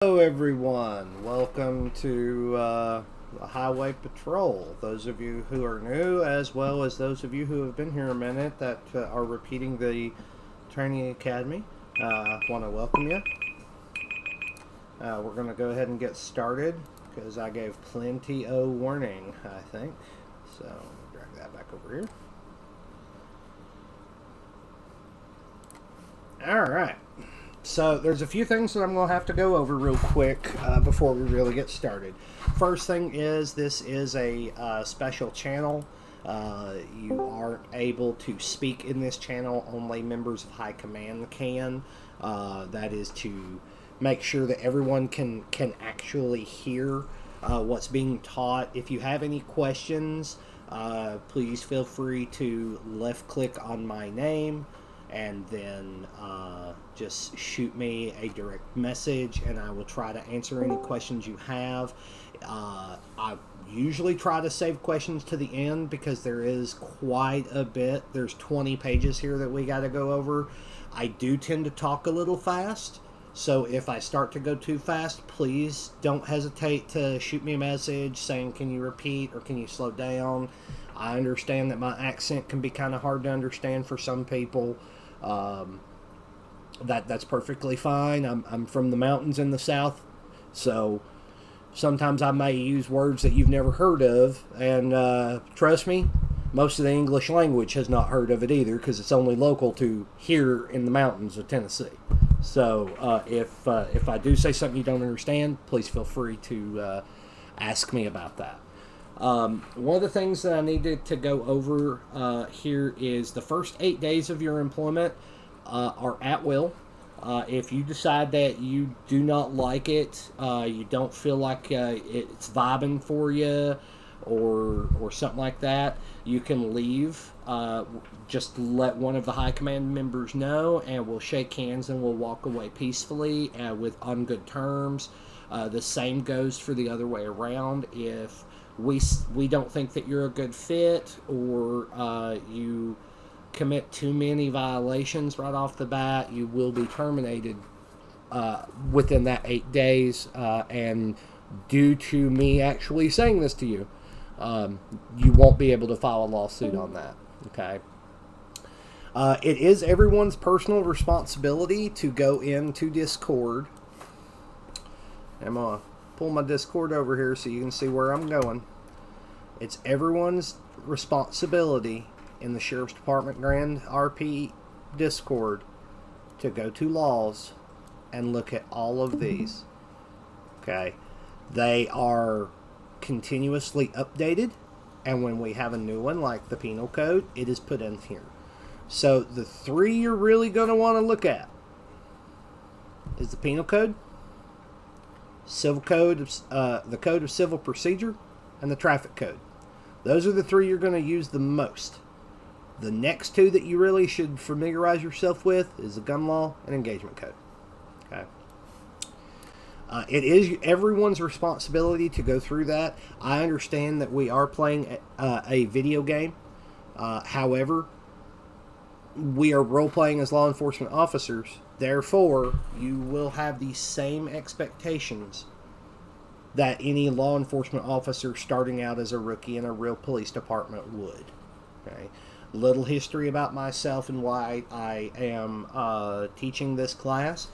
Hello everyone, welcome to the Highway Patrol. Those of you who are new, as well as those of you who have been here a minute that are repeating the training academy, want to welcome you. We're going to go ahead and get started because I gave plenty of warning, I think. So, drag that back over here. Alright. So there's a few things that I'm going to have to go over real quick before we really get started. First thing is, this is a special channel. You aren't able to speak in this channel. Only members of High Command can. That is to make sure that everyone can actually hear what's being taught. If you have any questions, please feel free to left click on my name and then just shoot me a direct message and I will try to answer any questions you have. I usually try to save questions to the end because there is quite a bit. There's 20 pages here that we got to go over. I do tend to talk a little fast, so if I start to go too fast, please don't hesitate to shoot me a message saying, can you repeat or can you slow down? I understand that my accent can be kind of hard to understand for some people. That's perfectly fine. I'm from the mountains in the south, so sometimes I may use words that you've never heard of, and trust me, most of the English language has not heard of it either because it's only local to here in the mountains of Tennessee. So if I do say something you don't understand, please feel free to ask me about that. One of the things that I needed to go over here is the first 8 days of your employment are at will. If you decide that you do not like it, you don't feel like it's vibing for you or something like that, you can leave. Just let one of the high command members know and we'll shake hands and we'll walk away peacefully on good terms. The same goes for the other way around. If we don't think that you're a good fit or you commit too many violations right off the bat, you will be terminated within that 8 days. And due to me actually saying this to you, you won't be able to file a lawsuit on that. Okay. It is everyone's personal responsibility to go into Discord. I'm going to pull my Discord over here so you can see where I'm going. It's everyone's responsibility in the Sheriff's Department GrandRP Discord to go to laws and look at all of these. Okay. They are continuously updated, and when we have a new one like the Penal Code, it is put in here. So the three you're really going to want to look at is the Penal Code, Civil Code, the Code of Civil Procedure, and the Traffic Code. Those are the three you're going to use the most. The next two that you really should familiarize yourself with is the Gun Law and Engagement Code. Okay. It is everyone's responsibility to go through that. I understand that we are playing a video game. However, we are role-playing as law enforcement officers. Therefore, you will have the same expectations that any law enforcement officer starting out as a rookie in a real police department would. Okay. Little history about myself and why I am teaching this class.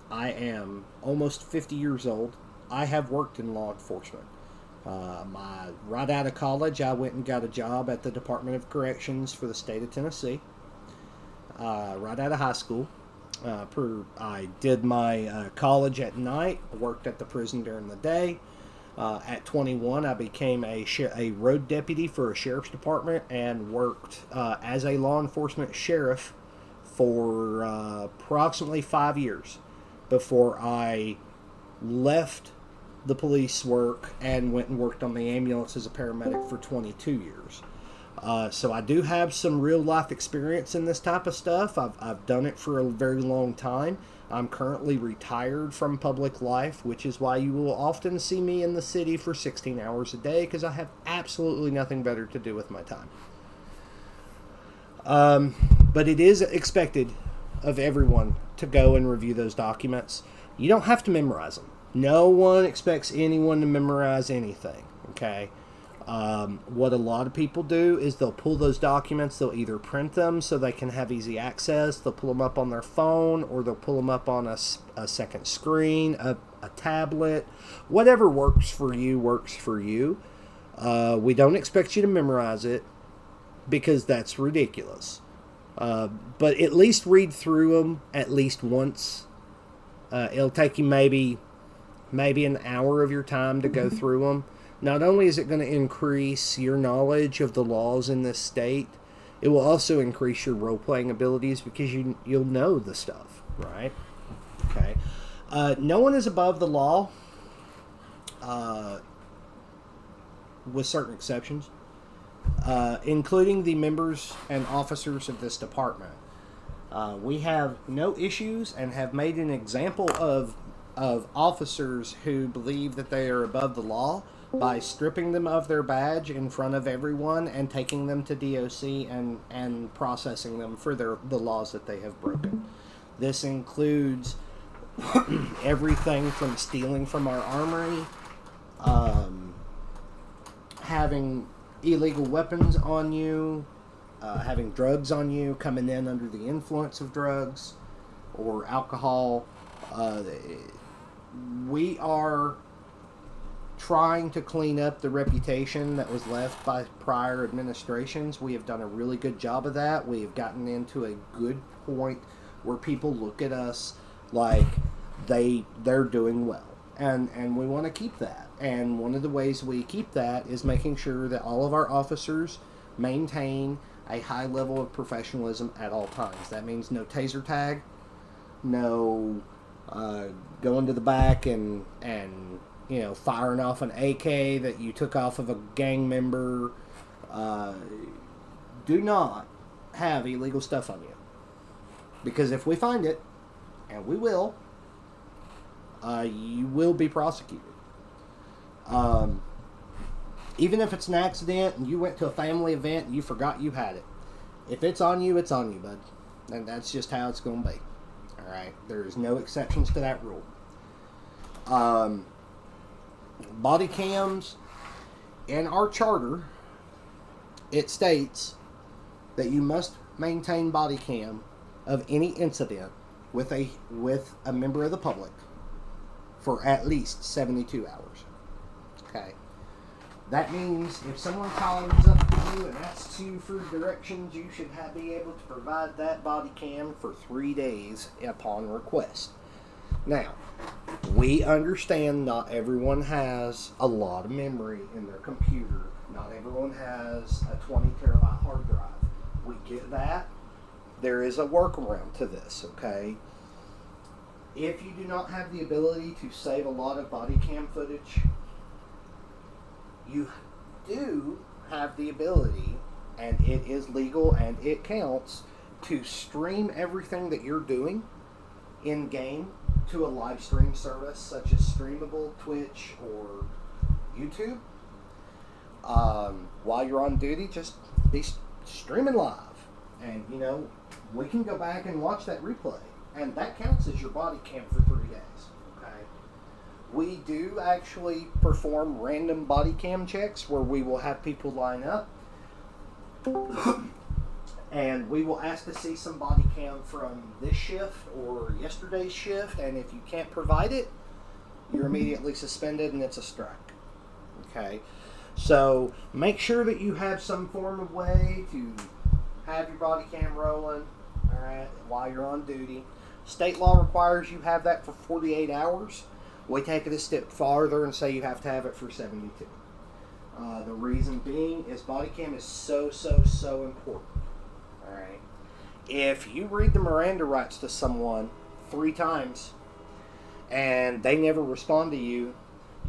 I am almost 50 years old. I have worked in law enforcement. Right out of college, I went and got a job at the Department of Corrections for the state of Tennessee. Right out of high school. I did my college at night, worked at the prison during the day. At 21, I became a road deputy for a sheriff's department and worked as a law enforcement sheriff for approximately 5 years before I left the police work and went and worked on the ambulance as a paramedic for 22 years. So I do have some real life experience in this type of stuff. I've done it for a very long time. I'm currently retired from public life, which is why you will often see me in the city for 16 hours a day because I have absolutely nothing better to do with my time. But it is expected of everyone to go and review those documents. You don't have to memorize them. No one expects anyone to memorize anything, okay? What a lot of people do is they'll pull those documents, they'll either print them so they can have easy access, they'll pull them up on their phone, or they'll pull them up on a second screen, a tablet. Whatever works for you works for you. We don't expect you to memorize it because that's ridiculous. But at least read through them at least once. It'll take you maybe an hour of your time to go through them. Not only is it going to increase your knowledge of the laws in this state, it will also increase your role-playing abilities because you'll know the stuff, right? Okay. No one is above the law, with certain exceptions, including the members and officers of this department. We have no issues and have made an example of officers who believe that they are above the law by stripping them of their badge in front of everyone and taking them to DOC and processing them for the laws that they have broken. This includes everything from stealing from our armory, having illegal weapons on you, having drugs on you, coming in under the influence of drugs or alcohol. We are trying to clean up the reputation that was left by prior administrations. We have done a really good job of that. We have gotten into a good point where people look at us like they're doing well. And we want to keep that. And one of the ways we keep that is making sure that all of our officers maintain a high level of professionalism at all times. That means no taser tag, no going to the back and firing off an AK that you took off of a gang member. Do not have illegal stuff on you. Because if we find it, and we will, you will be prosecuted. Even if it's an accident and you went to a family event and you forgot you had it. If it's on you, bud. And that's just how it's going to be. Alright? There's no exceptions to that rule. Body cams, in our charter, it states that you must maintain body cam of any incident with a member of the public for at least 72 hours. Okay. That means if someone calls up to you and asks you for directions, you should be able to provide that body cam for 3 days upon request. Now, we understand not everyone has a lot of memory in their computer. Not everyone has a 20 terabyte hard drive. We get that. There is a workaround to this, okay? If you do not have the ability to save a lot of body cam footage, you do have the ability, and it is legal and it counts, to stream everything that you're doing in game to a live stream service such as Streamable, Twitch, or YouTube. While you're on duty, just be streaming live. And, we can go back and watch that replay. And that counts as your body cam for 3 days. Okay? We do actually perform random body cam checks where we will have people line up. And we will ask to see some body cam from this shift or yesterday's shift. And if you can't provide it, you're immediately suspended and it's a strike. Okay? So make sure that you have some form of way to have your body cam rolling, all right, while you're on duty. State law requires you have that for 48 hours. We take it a step farther and say you have to have it for 72. The reason being is body cam is so important. All right. If you read the Miranda rights to someone 3 times and they never respond to you,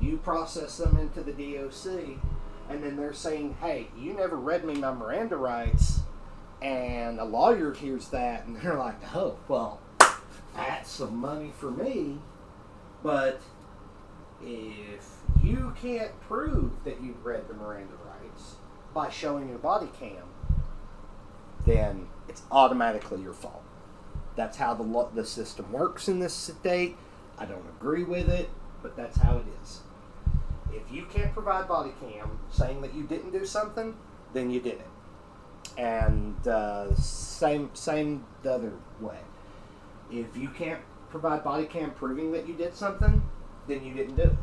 you process them into the DOC, and then they're saying, hey, you never read me my Miranda rights, and a lawyer hears that, and they're like, oh, well, that's some money for me, but if you can't prove that you've read the Miranda rights by showing your body cam, then it's automatically your fault. That's how the system works in this state. I don't agree with it, but that's how it is. If you can't provide body cam saying that you didn't do something, then you did it. And same the other way. If you can't provide body cam proving that you did something, then you didn't do it.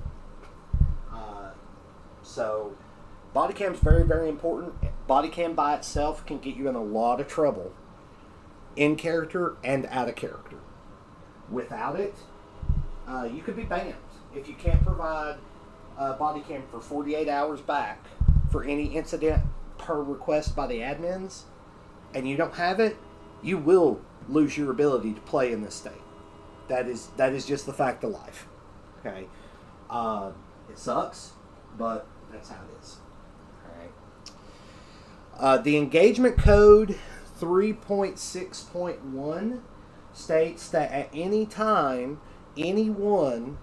So body cam is very, very important. Body cam by itself can get you in a lot of trouble, in character and out of character. Without it, you could be banned. If you can't provide body cam for 48 hours back for any incident per request by the admins, and you don't have it, you will lose your ability to play in this state. That is just the fact of life. Okay, it sucks, but that's how it is. All right. The engagement code 3.6.1 states that at any time, anyone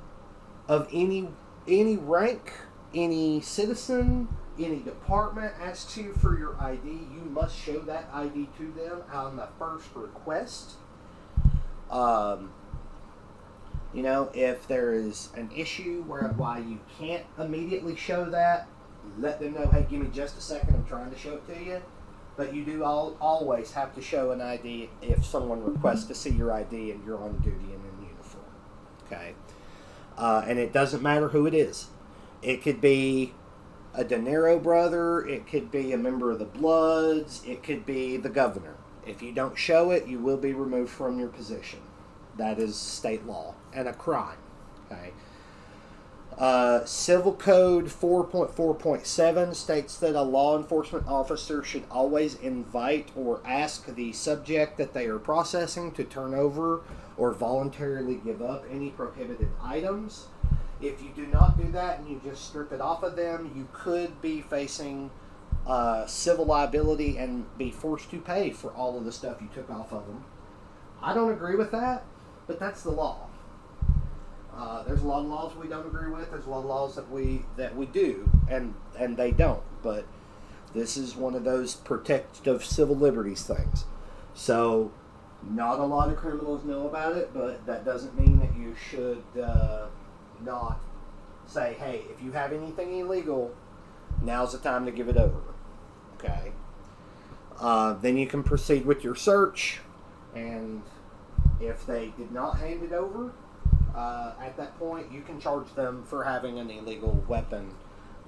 of any rank, any citizen, any department asks you for your ID, you must show that ID to them on the first request. If there is an issue why you can't immediately show that, let them know, hey, give me just a second, I'm trying to show it to you. But you do always have to show an ID if someone requests to see your ID and you're on duty and in uniform. Okay? And it doesn't matter who it is. It could be a De Niro brother, it could be a member of the Bloods, it could be the governor. If you don't show it, you will be removed from your position. That is state law and a crime. Okay. Civil Code 4.4.7 states that a law enforcement officer should always invite or ask the subject that they are processing to turn over or voluntarily give up any prohibited items. If you do not do that and you just strip it off of them, you could be facing civil liability and be forced to pay for all of the stuff you took off of them. I don't agree with that, but that's the law. There's a lot of laws we don't agree with. There's a lot of laws that we do, and they don't. But this is one of those protective civil liberties things. So, not a lot of criminals know about it, but that doesn't mean that you should not say, hey, if you have anything illegal, now's the time to give it over. Okay. Then you can proceed with your search, and if they did not hand it over, at that point, you can charge them for having an illegal weapon.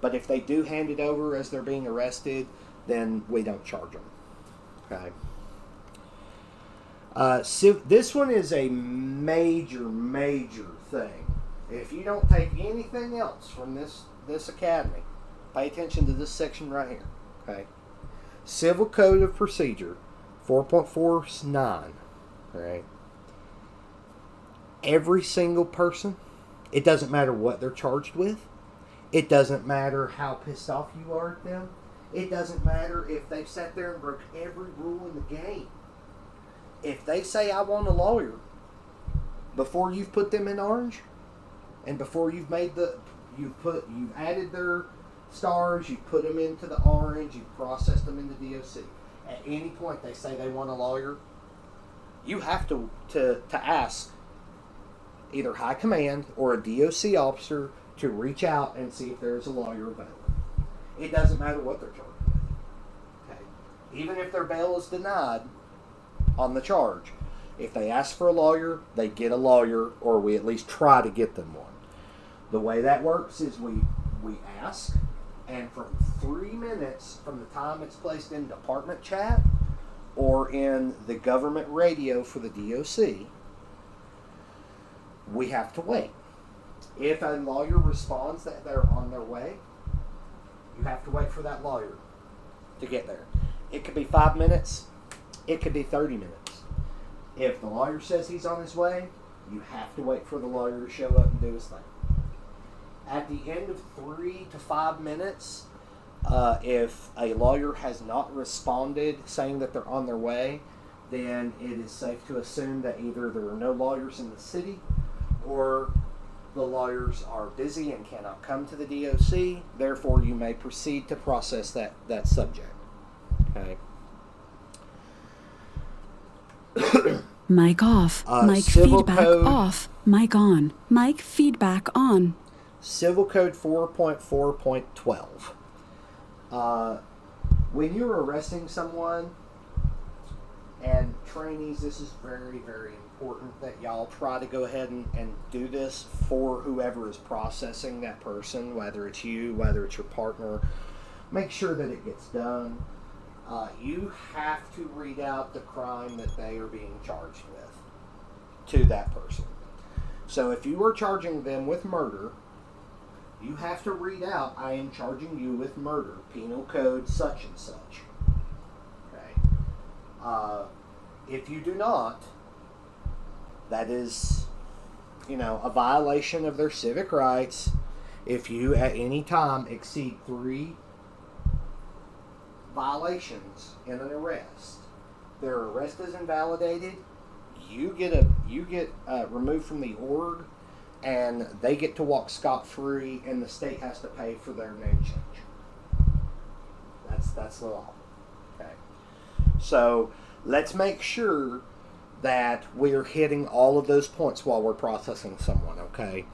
But if they do hand it over as they're being arrested, then we don't charge them. Okay. This one is a major thing. If you don't take anything else from this academy, pay attention to this section right here. Okay. Civil Code of Procedure 4.49. All right. Every single person, it doesn't matter what they're charged with. It doesn't matter how pissed off you are at them. It doesn't matter if they've sat there and broke every rule in the game. If they say, I want a lawyer, before you've put them in orange, and before you've added their stars, you've put them into the orange, you've processed them into DOC. At any point they say they want a lawyer, you have to ask either high command or a DOC officer to reach out and see if there's a lawyer available. It doesn't matter what they're charged with. Okay. Even if their bail is denied on the charge, if they ask for a lawyer, they get a lawyer, or we at least try to get them one. The way that works is we ask, and from 3 minutes from the time it's placed in department chat or in the government radio for the DOC, we have to wait. If a lawyer responds that they're on their way, you have to wait for that lawyer to get there. It could be 5 minutes. It could be 30 minutes. If the lawyer says he's on his way, you have to wait for the lawyer to show up and do his thing. At the end of 3 to 5 minutes, if a lawyer has not responded saying that they're on their way, then it is safe to assume that either there are no lawyers in the city, or the lawyers are busy and cannot come to the DOC. Therefore, you may proceed to process that subject. Okay. Mic off. Mic Civil feedback Code, off. Mic on. Mic feedback on. Civil Code 4.4.12. When you're arresting someone, and trainees, this is very, very important that y'all try to go ahead and do this for whoever is processing that person, whether it's you, whether it's your partner. Make sure that it gets done. You have to read out the crime that they are being charged with to that person. So if you are charging them with murder, you have to read out, I am charging you with murder, Penal Code such and such. Okay. If you do not, that is, a violation of their civic rights. If you at any time exceed 3 violations in an arrest, their arrest is invalidated. You get removed from the org, and they get to walk scot-free, and the state has to pay for their name change. That's the law. Okay. So let's make sure that we're hitting all of those points while we're processing someone. Okay,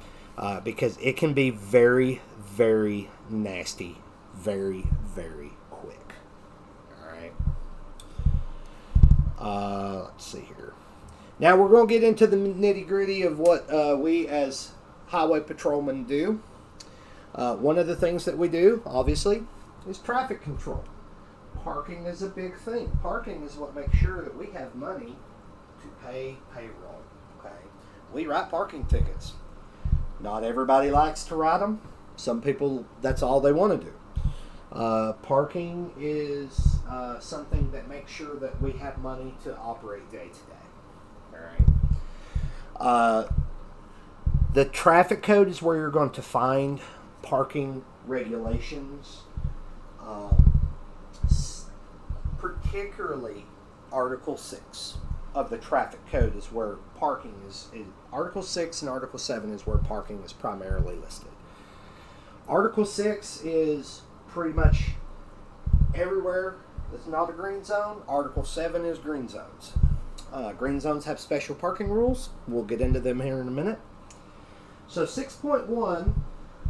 because it can be very, very nasty, very, very quick. All right. Let's see here. Now we're going to get into the nitty-gritty of what we as highway patrolmen do. One of the things that we do, obviously, is traffic control. Parking is a big thing. Parking is what makes sure that we have money to pay payroll. Okay, we write parking tickets. Not everybody likes to write them. Some people, that's all they want to do. Parking is something that makes sure that we have money to operate day to day. All right. The traffic code is where you're going to find parking regulations, particularly Article 6 of the traffic code is where parking is. Article 6 and Article 7 is where parking is primarily listed. Article 6 is pretty much everywhere that's not a green zone. Article 7 is green zones. Green zones have special parking rules. We'll get into them here in a minute. So 6.1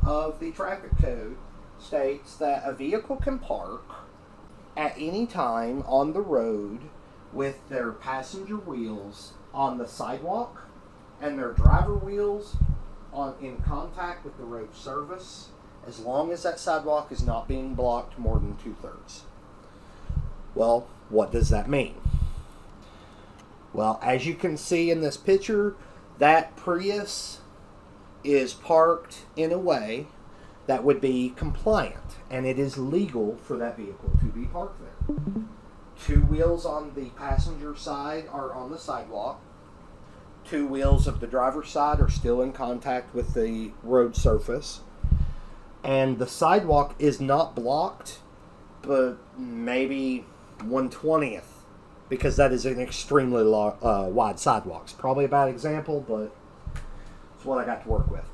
of the traffic code states that a vehicle can park at any time on the road with their passenger wheels on the sidewalk and their driver wheels in contact with the road surface, as long as that sidewalk is not being blocked more than 2/3. Well, what does that mean? Well, as you can see in this picture, that Prius is parked in a way that would be compliant, and it is legal for that vehicle to be parked there. 2 wheels on the passenger side are on the sidewalk. 2 wheels of the driver's side are still in contact with the road surface. And the sidewalk is not blocked, but maybe 1/20th, because that is an extremely wide sidewalk. It's probably a bad example, but it's what I got to work with.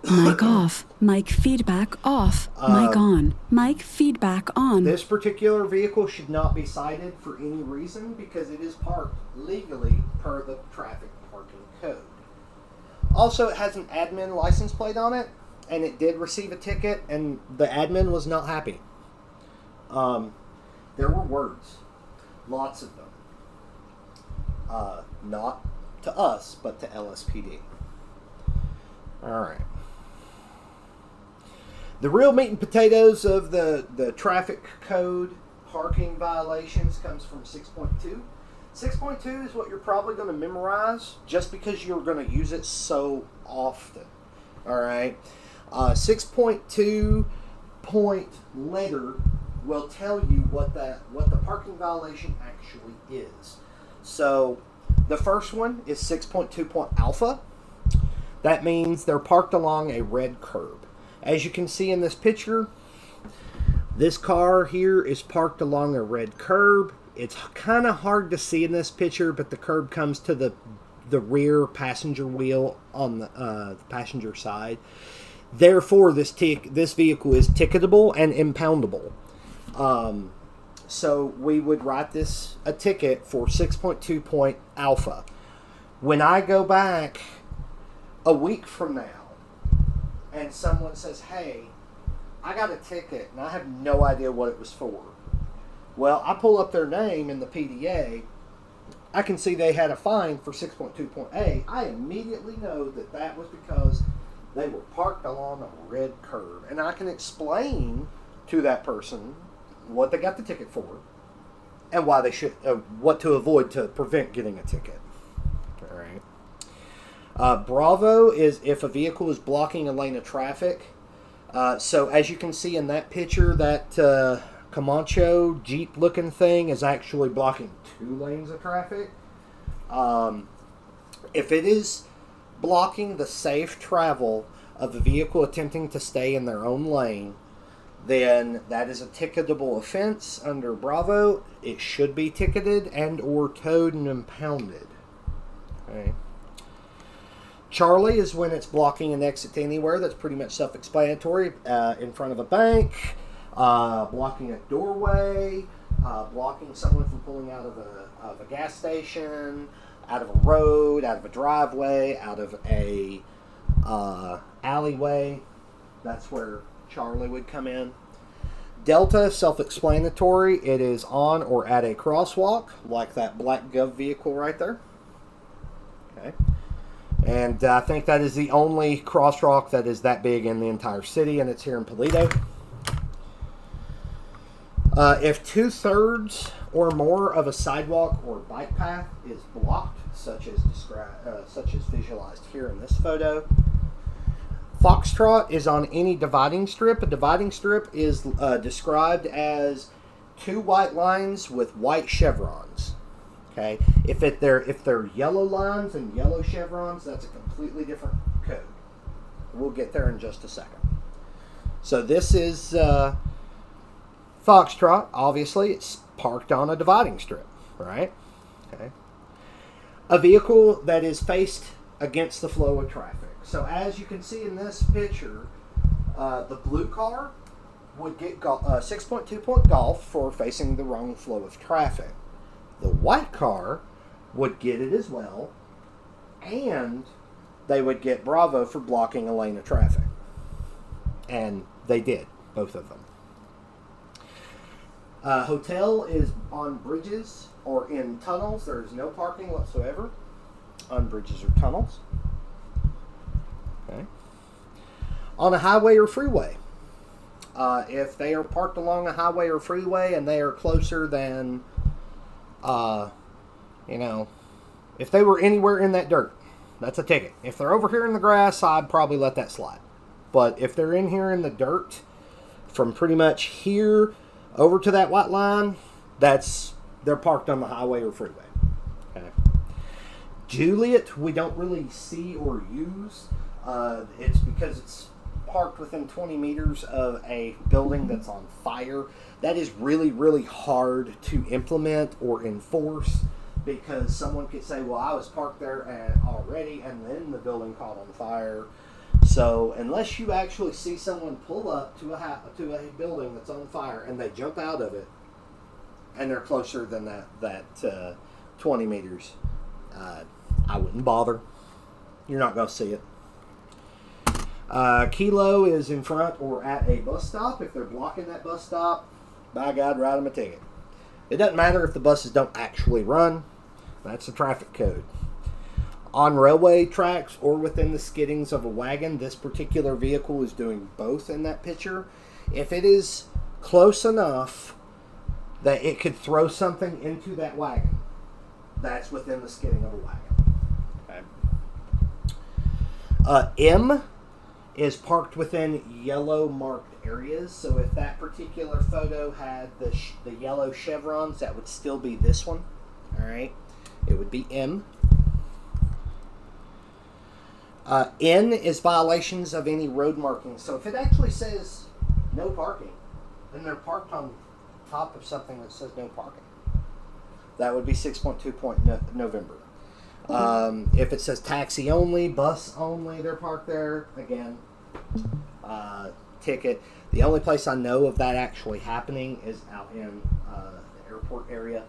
Mic off. Mic feedback off. Mic on. Mic feedback on. This particular vehicle should not be cited for any reason because it is parked legally per the traffic parking code. Also, it has an admin license plate on it, and it did receive a ticket, and the admin was not happy. There were words, lots of them. Not to us, but to LSPD. All right. The real meat and potatoes of the traffic code parking violations comes from 6.2. 6.2 is what you're probably going to memorize just because you're going to use it so often. All right. 6.2 point letter will tell you what the parking violation actually is. So the first one is 6.2 point alpha. That means they're parked along a red curb. As you can see in this picture, this car here is parked along a red curb. It's kind of hard to see in this picture, but the curb comes to the rear passenger wheel on the passenger side. Therefore, this vehicle is ticketable and impoundable. So we would write a ticket for 6.2 point alpha. When I go back a week from now and someone says, hey, I got a ticket and I have no idea what it was for. Well, I pull up their name in the PDA. I can see they had a fine for 6.2.A. I immediately know that was because they were parked along a red curb. And I can explain to that person what they got the ticket for and why they should, what to avoid to prevent getting a ticket. All right. Bravo is if a vehicle is blocking a lane of traffic. So as you can see in that picture, that Comanche Jeep looking thing is actually blocking 2 lanes of traffic. If it is blocking the safe travel of a vehicle attempting to stay in their own lane, then that is a ticketable offense under Bravo. It should be ticketed and or towed and impounded. Okay. Charlie is when it's blocking an exit to anywhere. That's pretty much self-explanatory. In front of a bank, blocking a doorway, blocking someone from pulling out of a gas station, out of a road, out of a driveway, out of a alleyway. That's where Charlie would come in. Delta, self-explanatory. It is on or at a crosswalk, like that black Gov vehicle right there. Okay. And I think that is the only crosswalk that is that big in the entire city, and it's here in Toledo. If 2/3 or more of a sidewalk or bike path is blocked, such as visualized here in this photo. Foxtrot is on any dividing strip. A dividing strip is described as 2 white lines with white chevrons. Okay, if they're yellow lines and yellow chevrons, that's a completely different code. We'll get there in just a second. So this is Foxtrot. Obviously, it's parked on a dividing strip, right? Okay. A vehicle that is faced against the flow of traffic. So as you can see in this picture, the blue car would get 6.2 point golf for facing the wrong flow of traffic. The white car would get it as well, and they would get Bravo for blocking a lane of traffic. And they did, both of them. Hotel is on bridges or in tunnels. There is no parking whatsoever on bridges or tunnels. Okay. On a highway or freeway. If they are parked along a highway or freeway and they are closer than, if they were anywhere in that dirt, that's a ticket. If they're over here in the grass, I'd probably let that slide. But if they're in here in the dirt, from pretty much here over to that white line, they're parked on the highway or freeway. Okay. Juliet, we don't really see or use. It's because it's parked within 20 meters of a building that's on fire. That is really, really hard to implement or enforce, because someone could say, well, I was parked there already and then the building caught on fire. So unless you actually see someone pull up to a building that's on fire and they jump out of it and they're closer than that 20 meters, I wouldn't bother. You're not going to see it. Kilo is in front or at a bus stop. If they're blocking that bus stop, by God, write them a ticket. It doesn't matter if the buses don't actually run. That's the traffic code. On railway tracks or within the skiddings of a wagon, this particular vehicle is doing both in that picture. If it is close enough that it could throw something into that wagon, that's within the skidding of a wagon. Okay. M is parked within yellow marked areas. So if that particular photo had the yellow chevrons, that would still be this one. All right. It would be M. N is violations of any road markings. So if it actually says no parking, then they're parked on top of something that says no parking. That would be 6.2 point November. If it says taxi only, bus only, they're parked there. Again, ticket. The only place I know of that actually happening is out in the airport area.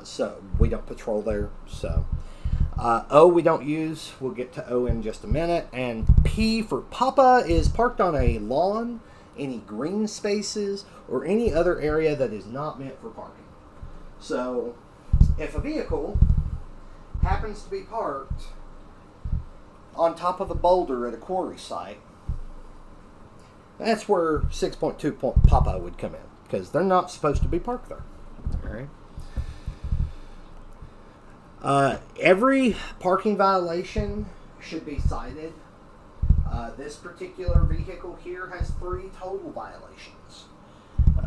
So we don't patrol there. So O we don't use. We'll get to O in just a minute. And P for Papa is parked on a lawn, any green spaces, or any other area that is not meant for parking. So if a vehicle happens to be parked on top of a boulder at a quarry site, that's where 6.2 Papa would come in, because they're not supposed to be parked there. All right. Every parking violation should be cited. This particular vehicle here has 3 total violations.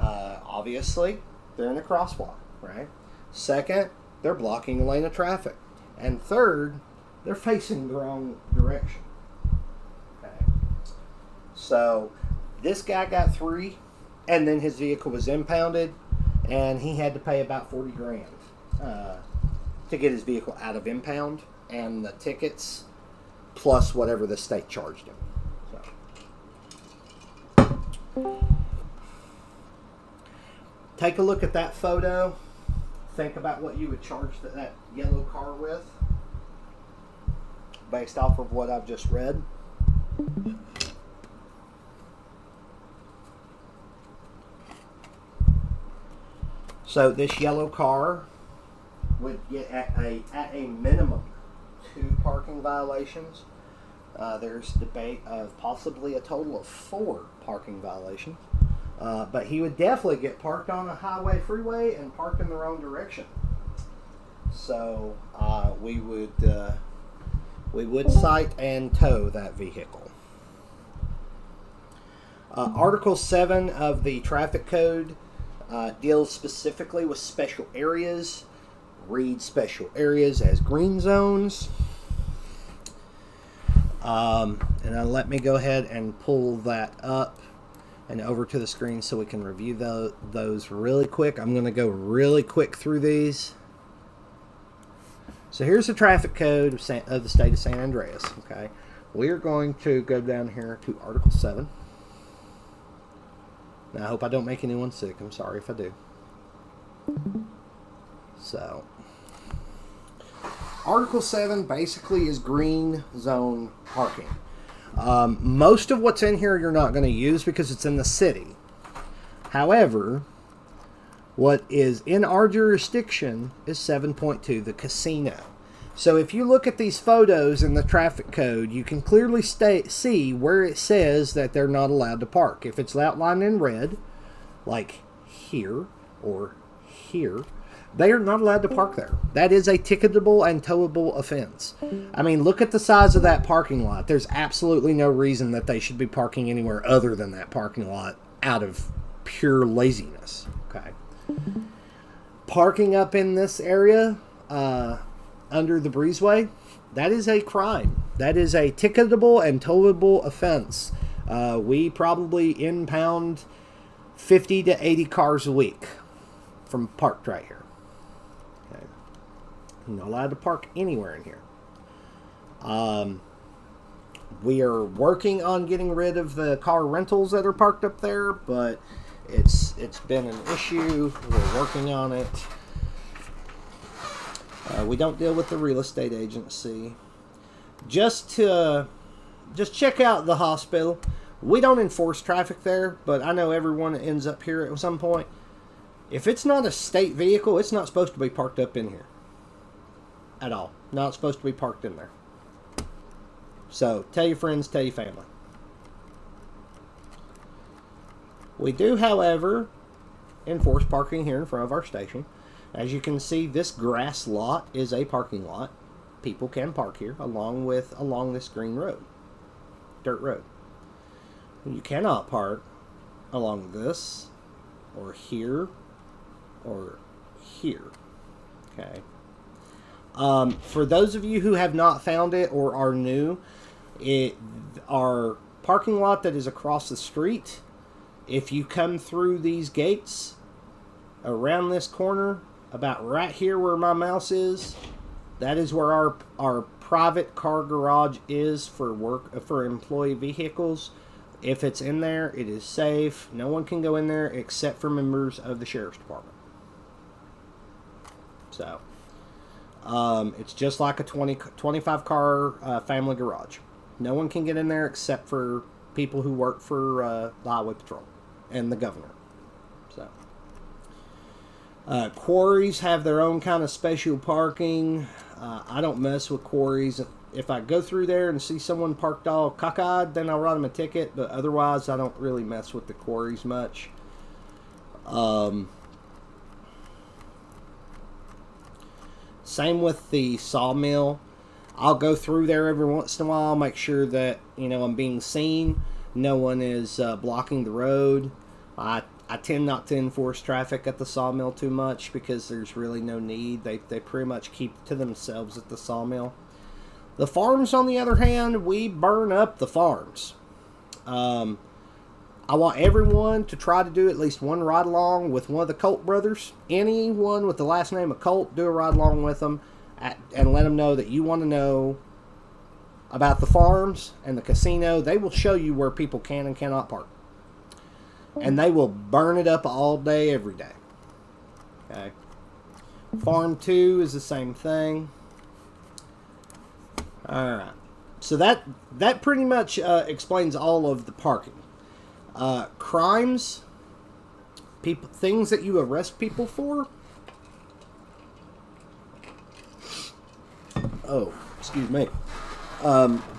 Obviously, they're in a crosswalk, right? Second, they're blocking a lane of traffic. And third, they're facing the wrong direction. Okay. So, this guy got 3, and then his vehicle was impounded, and he had to pay about $40,000 to get his vehicle out of impound, and the tickets plus whatever the state charged him. So, take a look at that photo. Think about what you would charge that yellow car with, based off of what I've just read. So this yellow car would get at a minimum 2 parking violations. There's debate of possibly a total of 4 parking violations. But he would definitely get parked on a highway freeway and parked in the wrong direction. So we would cite and tow that vehicle. Article 7 of the Traffic Code deals specifically with special areas. Read special areas as green zones. And let me go ahead and pull that up and over to the screen so we can review those really quick. I'm going to go really quick through these. So here's the traffic code of the state of San Andreas. Okay, we are going to go down here to Article 7. Now, I hope I don't make anyone sick. I'm sorry if I do. So, Article 7 basically is green zone parking. Most of what's in here you're not going to use because it's in the city. However, what is in our jurisdiction is 7.2, the casino. So if you look at these photos in the traffic code, you can clearly see where it says that they're not allowed to park. If it's outlined in red, like here or here, they are not allowed to park there. That is a ticketable and towable offense. I mean, look at the size of that parking lot. There's absolutely no reason that they should be parking anywhere other than that parking lot out of pure laziness. Okay. Parking up in this area under the breezeway, that is a crime. That is a ticketable and towable offense. We probably impound 50 to 80 cars a week from parked right here. Okay. You're not allowed to park anywhere in here. We are working on getting rid of the car rentals that are parked up there, but it's been an issue. We're working on it. We don't deal with the real estate agency. Just check out the hospital. We don't enforce traffic there, but I know everyone ends up here at some point. If it's not a state vehicle, it's not supposed to be parked up in here at all. Not supposed to be parked in there. So tell your friends, tell your family. We do, however, enforce parking here in front of our station. As you can see, this grass lot is a parking lot. People can park here along this green road, dirt road. You cannot park along this or here or here. Okay. For those of you who have not found it or are new, our parking lot that is across the street, if you come through these gates around this corner, about right here where my mouse is, that is where our private car garage is for employee vehicles. If it's in there, it is safe. No one can go in there except for members of the sheriff's department. So, it's just like a 25 car family garage. No one can get in there except for people who work for the highway patrol and the governor. So, quarries have their own kind of special parking. I don't mess with quarries. If I go through there and see someone parked all cockeyed, then I'll write them a ticket. But otherwise, I don't really mess with the quarries much. Same with the sawmill. I'll go through there every once in a while, make sure that, I'm being seen. No one is blocking the road. I tend not to enforce traffic at the sawmill too much because there's really no need. They pretty much keep to themselves at the sawmill. The farms, on the other hand, we burn up the farms. I want everyone to try to do at least one ride along with one of the Colt brothers. Anyone with the last name of Colt, do a ride along with them and let them know that you want to know about the farms and the casino. They will show you where people can and cannot park. And they will burn it up all day, every day. Okay. Farm 2 is the same thing. Alright. So that pretty much explains all of the parking. Crimes, things that you arrest people for. Oh, excuse me.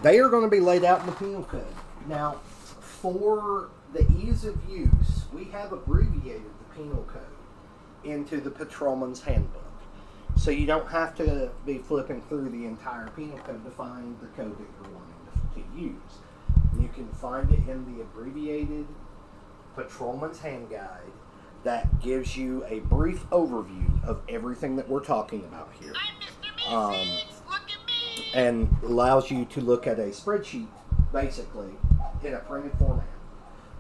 They are going to be laid out in the Penal Code. Now, for the ease of use, we have abbreviated the Penal Code into the Patrolman's Handbook. So you don't have to be flipping through the entire Penal Code to find the code that you're wanting to use. You can find it in the abbreviated Patrolman's Hand Guide that gives you a brief overview of everything that we're talking about here. And allows you to look at a spreadsheet, basically, in a printed format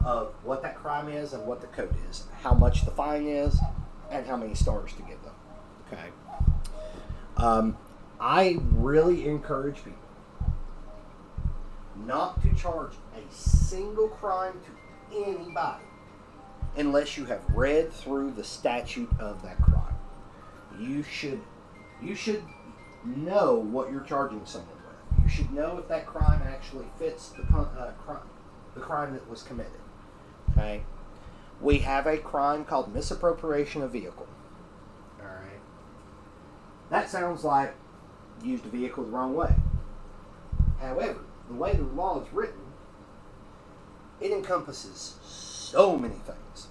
of what that crime is and what the code is, how much the fine is, and how many stars to give them. Okay. I really encourage people not to charge a single crime to anybody unless you have read through the statute of that crime. You should know what you're charging someone with. You should know if that crime actually fits the crime that was committed. Okay? We have a crime called misappropriation of vehicle. Alright? That sounds like used a vehicle the wrong way. However, the way the law is written, it encompasses so many things.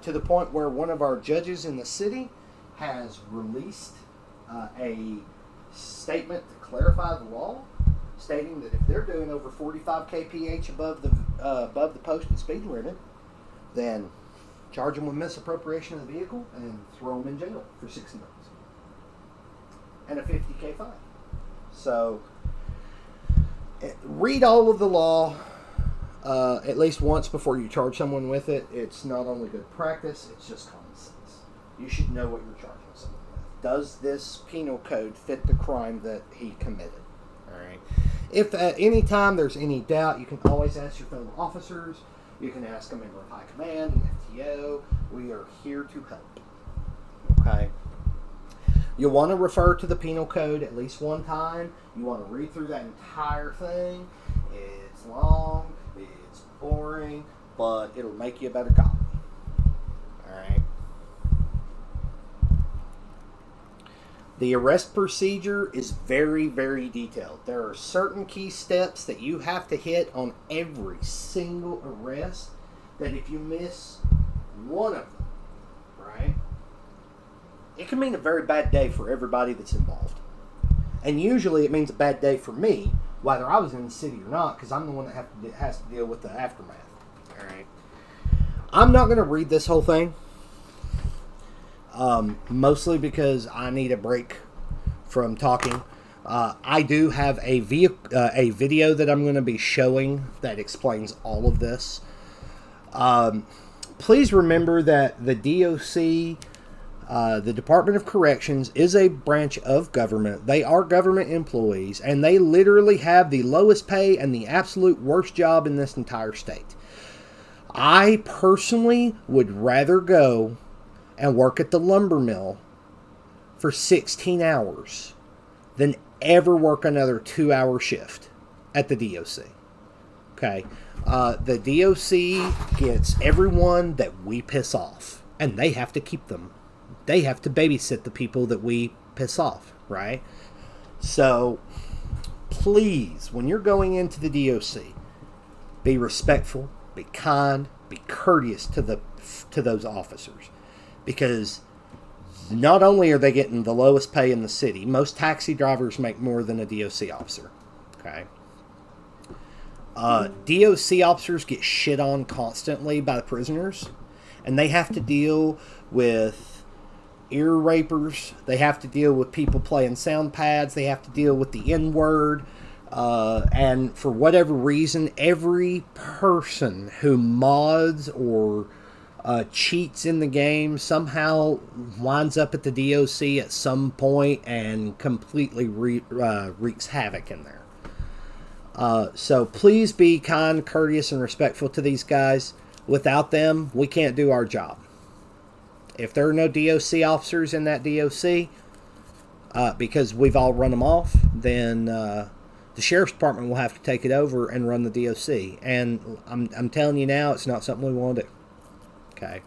To the point where one of our judges in the city has released a statement to clarify the law, stating that if they're doing over 45 kph above the posted speed limit, then charge them with misappropriation of the vehicle and throw them in jail for 6 months and a $50,000 fine. So read all of the law at least once before you charge someone with it. It's not only good practice, it's just common sense. You should know what you're charging someone with. Does this penal code fit the crime that he committed? All right. If at any time there's any doubt, you can always ask your fellow officers. You can ask a member of high command, an FTO. We are here to help. Okay. You'll want to refer to the penal code at least one time. You want to read through that entire thing. It's long, it's boring, but it'll make you a better cop. Alright. The arrest procedure is very, very detailed. There are certain key steps that you have to hit on every single arrest that if you miss one of them, right, it can mean a very bad day for everybody that's involved. And usually it means a bad day for me, whether I was in the city or not, because I'm the one that has to deal with the aftermath. All right. I'm not going to read this whole thing, mostly because I need a break from talking. I do have a video that I'm going to be showing that explains all of this. Please remember that the DOC The Department of Corrections is a branch of government. They are government employees, and they literally have the lowest pay and the absolute worst job in this entire state. I personally would rather go and work at the lumber mill for 16 hours than ever work another 2-hour shift at the DOC. Okay? The DOC gets everyone that we piss off, and they have to keep them. They have to babysit the people that we piss off, right? So, please, when you're going into the DOC, be respectful, be kind, be courteous to those officers, because not only are they getting the lowest pay in the city, most taxi drivers make more than a DOC officer. Okay. DOC officers get shit on constantly by the prisoners, and they have to deal with ear rapers. They have to deal with people playing sound pads. They have to deal with the N-word. And for whatever reason, every person who mods or cheats in the game somehow winds up at the DOC at some point and completely wreaks havoc in there. So please be kind, courteous, and respectful to these guys. Without them, we can't do our job. If there are no DOC officers in that DOC, because we've all run them off, then the Sheriff's Department will have to take it over and run the DOC. And I'm telling you now, it's not something we want to do. Okay.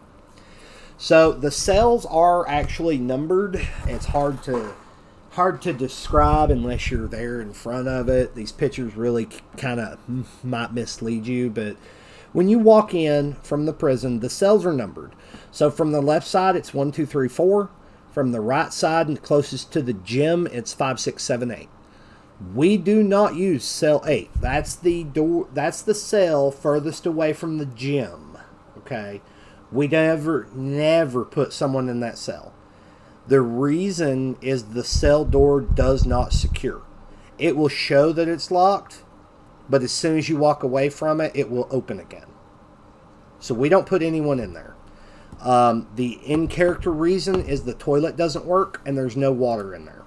So the cells are actually numbered. It's hard to describe unless you're there in front of it. These pictures really kind of might mislead you, but when you walk in from the prison, the cells are numbered. So from the left side, it's 1, 2, 3, 4. From the right side and closest to the gym, it's 5, 6, 7, 8. We do not use cell 8. That's the door. That's the cell furthest away from the gym. Okay, we never put someone in that cell. The reason is the cell door does not secure. It will show that it's locked, but as soon as you walk away from it, it will open again. So we don't put anyone in there. The in-character reason is the toilet doesn't work and there's no water in there.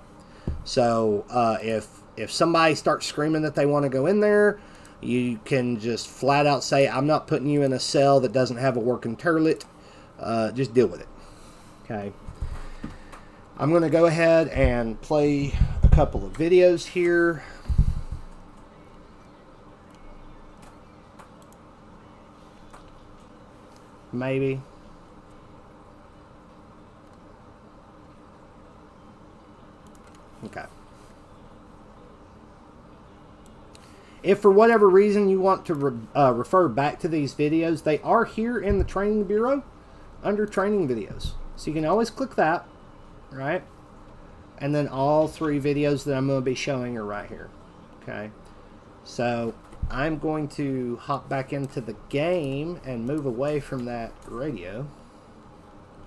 So if somebody starts screaming that they want to go in there, you can just flat out say, I'm not putting you in a cell that doesn't have a working toilet. Just deal with it. Okay. I'm going to go ahead and play a couple of videos here. Maybe. Okay. If for whatever reason you want to refer back to these videos, they are here in the Training Bureau under Training Videos. So you can always click that, right? And then all 3 videos that I'm going to be showing are right here. Okay. So I'm going to hop back into the game and move away from that radio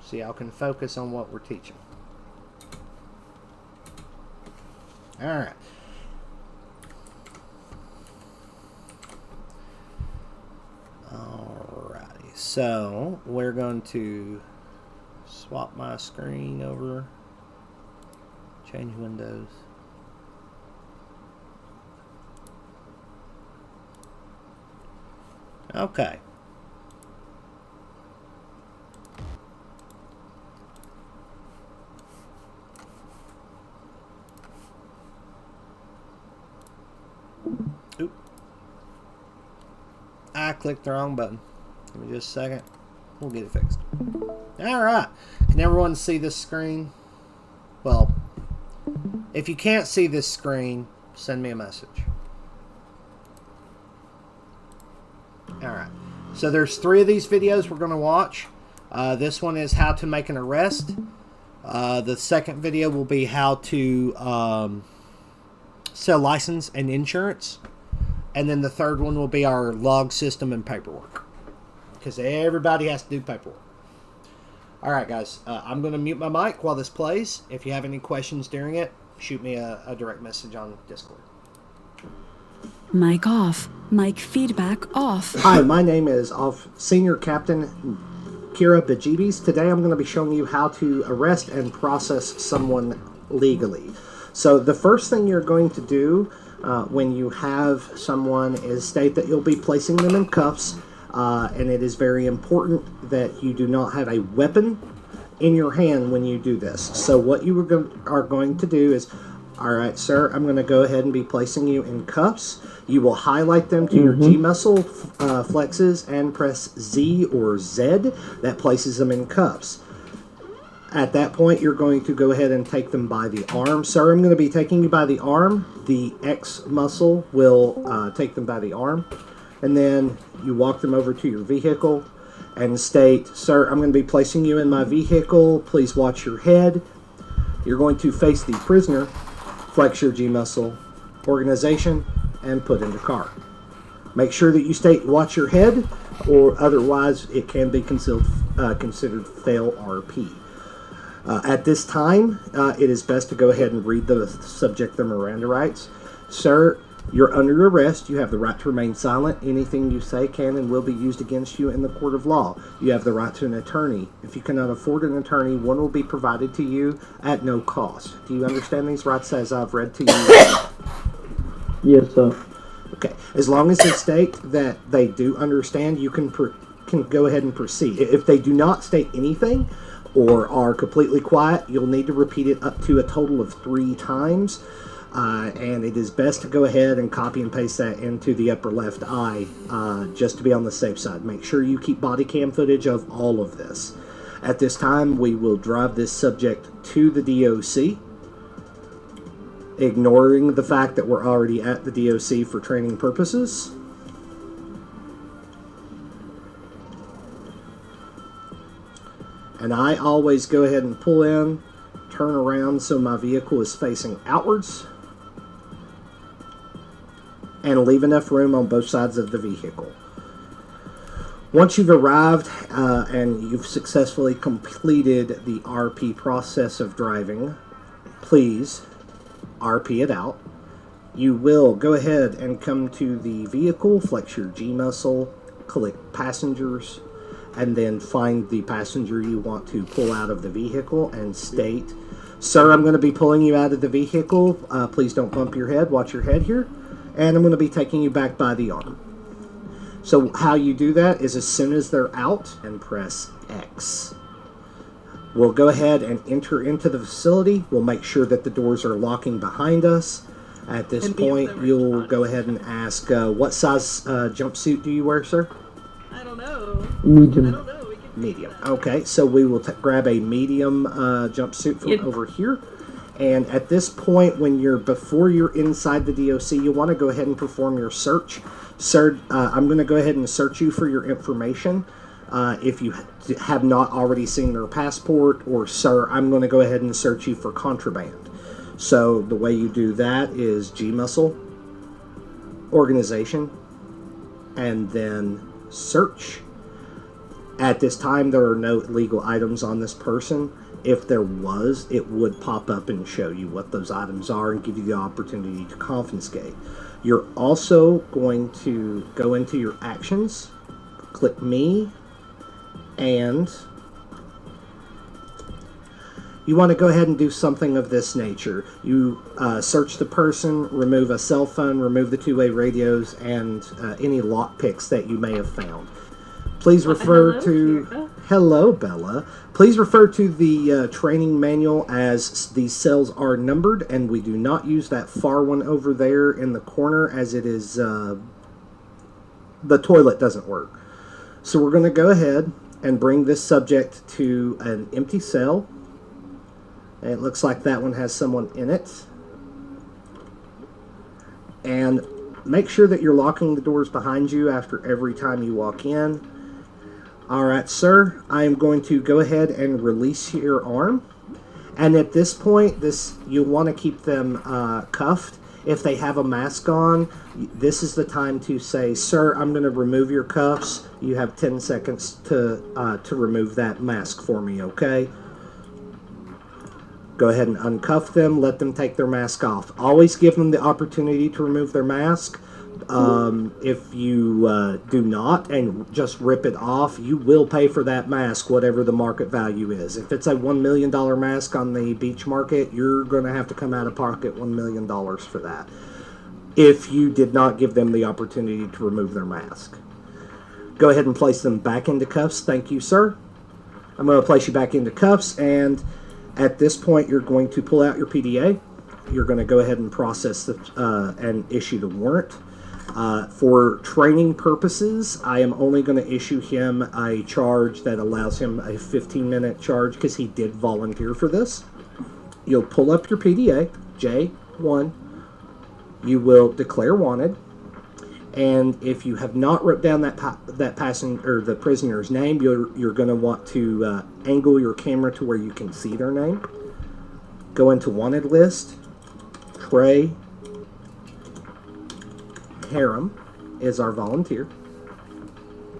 so y'all can focus on what we're teaching. Alright. Alrighty. So we're going to swap my screen over. Change windows. Okay. Oop. I clicked the wrong button. Give me just a second. We'll get it fixed. Alright. Can everyone see this screen? Well, if you can't see this screen, send me a message. Alright, so there's 3 of these videos we're going to watch. This one is how to make an arrest. The second video will be how to sell license and insurance. And then the third one will be our log system and paperwork. Because everybody has to do paperwork. Alright guys, I'm going to mute my mic while this plays. If you have any questions during it, shoot me a direct message on Discord. Mic off. Mic feedback off. Hi, my name is Senior Captain Akira Bajibis. Today I'm going to be showing you how to arrest and process someone legally. So the first thing you're going to do when you have someone is state that you'll be placing them in cuffs, and it is very important that you do not have a weapon in your hand when you do this. So what you are going to do is, all right, sir, I'm going to go ahead and be placing you in cuffs. You will highlight them to your G muscle flexes and press Z or Z. That places them in cuffs. At that point, you're going to go ahead and take them by the arm. Sir, I'm going to be taking you by the arm. The X muscle will take them by the arm. And then you walk them over to your vehicle and state, sir, I'm going to be placing you in my vehicle. Please watch your head. You're going to face the prisoner, flex your G muscle, organization, and put in the car. Make sure that you state watch your head, or otherwise it can be considered fail RP. At this time, it is best to go ahead and read the subject the Miranda rights. Sir, you're under arrest. You have the right to remain silent. Anything you say can and will be used against you in the court of law. You have the right to an attorney. If you cannot afford an attorney, one will be provided to you at no cost. Do you understand these rights as I've read to you? Yes, sir. Okay. As long as they state that they do understand, you can go ahead and proceed. If they do not state anything or are completely quiet, you'll need to repeat it up to a total of 3 times. And it is best to go ahead and copy and paste that into the upper left eye, just to be on the safe side. Make sure you keep body cam footage of all of this. At this time, we will drive this subject to the DOC, ignoring the fact that we're already at the DOC for training purposes. And I always go ahead and pull in, turn around so my vehicle is facing outwards, and leave enough room on both sides of the vehicle. Once you've arrived and you've successfully completed the RP process of driving, please RP it out. You will go ahead and come to the vehicle, flex your G muscle, click passengers, and then find the passenger you want to pull out of the vehicle and state, sir, I'm going to be pulling you out of the vehicle. Please don't bump your head. Watch your head here. And I'm going to be taking you back by the arm. So how you do that is as soon as they're out, and press X. We'll go ahead and enter into the facility. We'll make sure that the doors are locking behind us. At this point, you'll go ahead and ask, what size jumpsuit do you wear, sir? I don't know. Medium. I don't know. We can Medium. Okay, so we will grab a medium jumpsuit from over here. And at this point, before you're inside the DOC, you want to go ahead and perform your search. Sir, I'm going to go ahead and search you for your information. If you have not already seen their passport, or sir, I'm going to go ahead and search you for contraband. So the way you do that is G muscle, organization, and then search. At this time, there are no illegal items on this person. If there was, it would pop up and show you what those items are and give you the opportunity to confiscate. You're also going to go into your actions, click me, and you want to go ahead and do something of this nature. You search the person, remove a cell phone, remove the 2-way radios, and any lockpicks that you may have found. Please refer to... Hello, Bella. Please refer to the training manual, as these cells are numbered, and we do not use that far one over there in the corner, as it is... the toilet doesn't work. So we're going to go ahead and bring this subject to an empty cell. And it looks like that one has someone in it. And make sure that you're locking the doors behind you after every time you walk in. Alright, sir, I am going to go ahead and release your arm. And at this point, you'll want to keep them cuffed. If they have a mask on, this is the time to say, sir, I'm going to remove your cuffs. You have 10 seconds to remove that mask for me, okay? Go ahead and uncuff them. Let them take their mask off. Always give them the opportunity to remove their mask. If you do not and just rip it off, you will pay for that mask, whatever the market value is. If it's a $1 million mask on the beach market, you're going to have to come out of pocket $1 million for that, if you did not give them the opportunity to remove their mask. Go ahead and place them back into cuffs. Thank you, sir. I'm going to place you back into cuffs, and at this point, you're going to pull out your PDA. You're going to go ahead and process and issue the warrant. For training purposes, I am only going to issue him a charge that allows him a 15-minute charge because he did volunteer for this. You'll pull up your PDA, J1. You will declare wanted. And if you have not wrote down that passenger or the prisoner's name, you're going to want to angle your camera to where you can see their name. Go into wanted list. Trey Harem is our volunteer.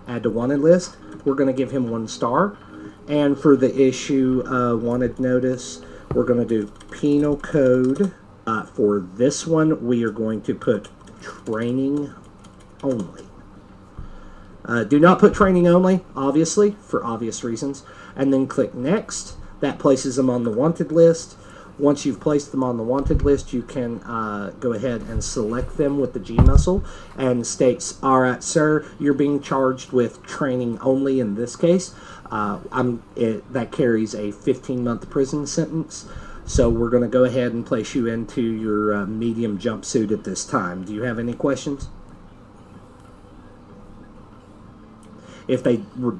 Add to wanted list. We're going to give him 1 star. And for the issue wanted notice, we're going to do Penal Code. For this one, we are going to put training only. Do not put training only, obviously, for obvious reasons. And then click next. That places them on the wanted list. Once you've placed them on the wanted list, you can go ahead and select them with the G muscle and states, all right, sir, you're being charged with training only in this case. That carries a 15-month prison sentence. So we're going to go ahead and place you into your medium jumpsuit at this time. Do you have any questions? If they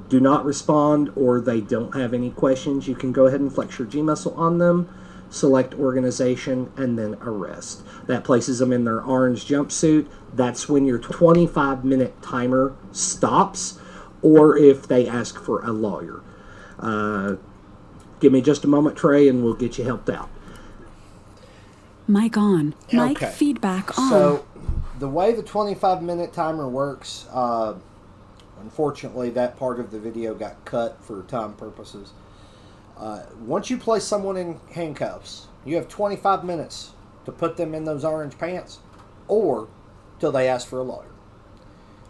do not respond or they don't have any questions, you can go ahead and flex your G muscle on them. Select organization, and then arrest. That places them in their orange jumpsuit. That's when your 25-minute timer stops, or if they ask for a lawyer. Give me just a moment, Trey, and we'll get you helped out. Mic on. Mic Okay. feedback on. So, the way the 25-minute timer works, unfortunately, that part of the video got cut for time purposes. Once you place someone in handcuffs, you have 25 minutes to put them in those orange pants or till they ask for a lawyer.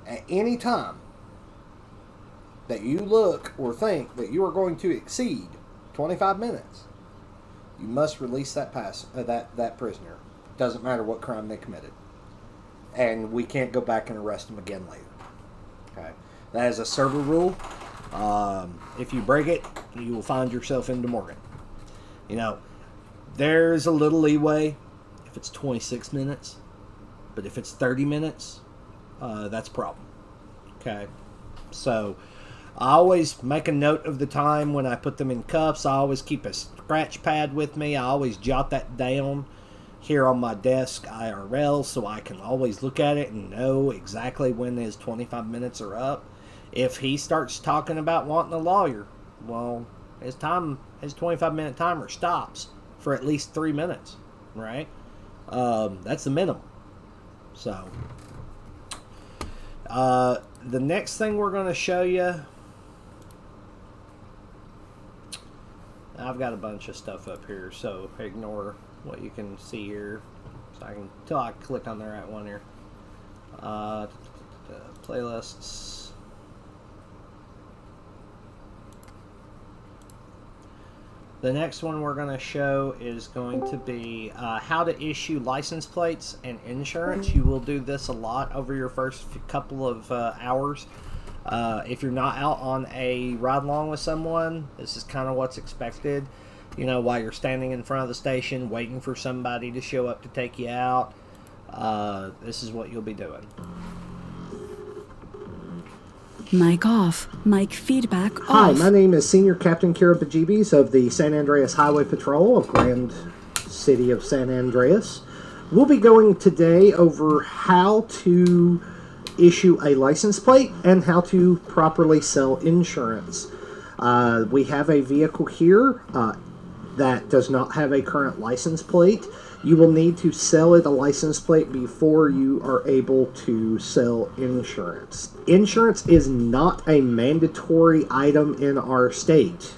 At any time that you look or think that you are going to exceed 25 minutes, you must release that that prisoner. Doesn't matter what crime they committed. And we can't go back and arrest them again later. Okay? That is a server rule. If you break it, you will find yourself in DeMorgan. You know, there's a little leeway if it's 26 minutes, but if it's 30 minutes, that's a problem. Okay? So, I always make a note of the time when I put them in cuffs. I always keep a scratch pad with me. I always jot that down here on my desk IRL so I can always look at it and know exactly when his 25 minutes are up. If he starts talking about wanting a lawyer, well, his 25-minute timer stops for at least 3 minutes, right? That's the minimum. So, the next thing we're going to show you, I've got a bunch of stuff up here, so ignore what you can see here. So until I click on the right one here. Playlists. The next one we're going to show is going to be how to issue license plates and insurance. You will do this a lot over your first couple of hours. If you're not out on a ride along with someone, this is kind of what's expected. You know, while you're standing in front of the station waiting for somebody to show up to take you out, this is what you'll be doing. Mic off. Mic feedback off. Hi, my name is Senior Captain Kira Bajibis of the San Andreas Highway Patrol of Grand City of San Andreas. We'll be going today over how to issue a license plate and how to properly sell insurance. We have a vehicle here that does not have a current license plate. You will need to sell it a license plate before you are able to sell insurance. Insurance is not a mandatory item in our state.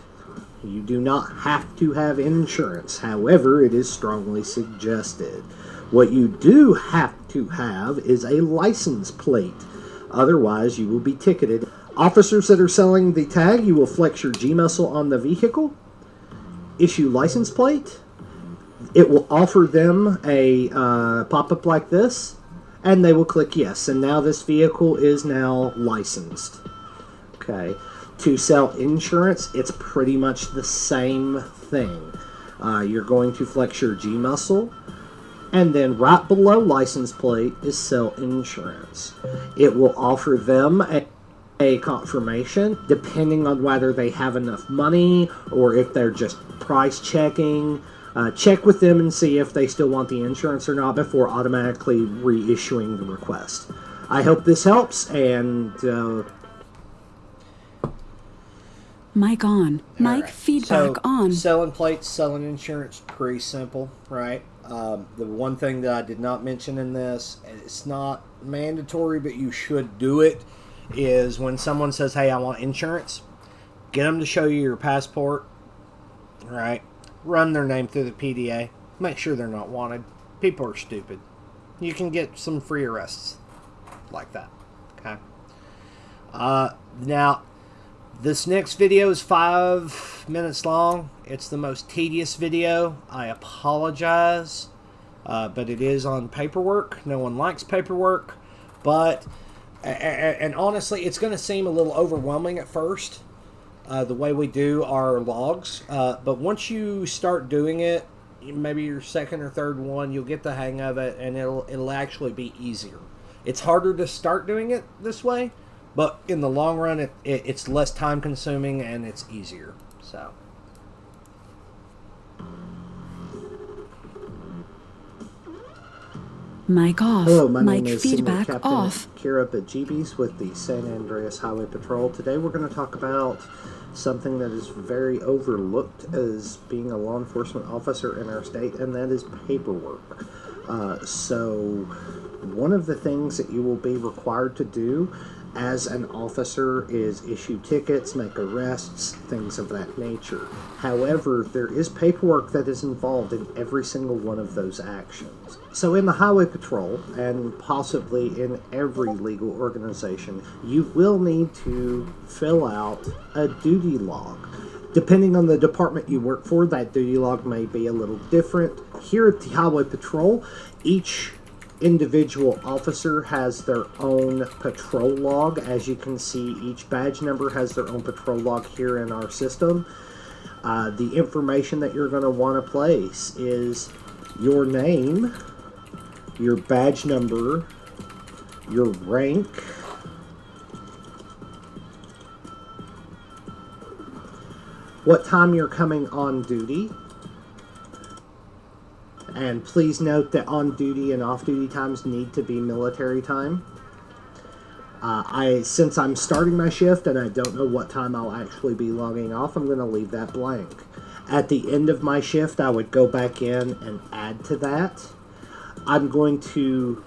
You do not have to have insurance. However, it is strongly suggested. What you do have to have is a license plate. Otherwise, you will be ticketed. Officers that are selling the tag, you will flex your G muscle on the vehicle, issue license plate. It will offer them a pop-up like this, and they will click yes. And now this vehicle is now licensed. Okay. To sell insurance, it's pretty much the same thing. You're going to flex your G muscle, and then right below license plate is sell insurance. It will offer them a confirmation depending on whether they have enough money or if they're just price checking. Check with them and see if they still want the insurance or not before automatically reissuing the request. I hope this helps, and Mic on. Mic feedback on. Selling plates, selling insurance, pretty simple, right? The one thing that I did not mention in this, and it's not mandatory, but you should do it, is when someone says, hey, I want insurance, get them to show you your passport, right? Run their name through the PDA. Make sure they're not wanted. People are stupid. You can get some free arrests like that, okay? Now, this next video is 5 minutes long. It's the most tedious video. I apologize, but it is on paperwork. No one likes paperwork, but and honestly, it's going to seem a little overwhelming at first, the way we do our logs. But once you start doing it, maybe your second or third one, you'll get the hang of it, and it'll actually be easier. It's harder to start doing it this way, but in the long run, it's less time consuming and it's easier. So. Mic off. hello, my Mic name is Senior feedback Captain off. Kira Bajibis with the San Andreas Highway Patrol. Today we're going to talk about something that is very overlooked as being a law enforcement officer in our state, and that is paperwork. So one of the things that you will be required to do as an officer is issue tickets, make arrests, things of that nature. However, there is paperwork that is involved in every single one of those actions. So in the Highway Patrol, and possibly in every legal organization, you will need to fill out a duty log. Depending on the department you work for, that duty log may be a little different. Here at the Highway Patrol, each individual officer has their own patrol log. As you can see, each badge number has their own patrol log here in our system. The information that you're going to want to place is your name, your badge number, your rank, what time you're coming on duty. And please note that on-duty and off-duty times need to be military time. Since I'm starting my shift and I don't know what time I'll actually be logging off, I'm going to leave that blank. At the end of my shift, I would go back in and add to that. I'm going to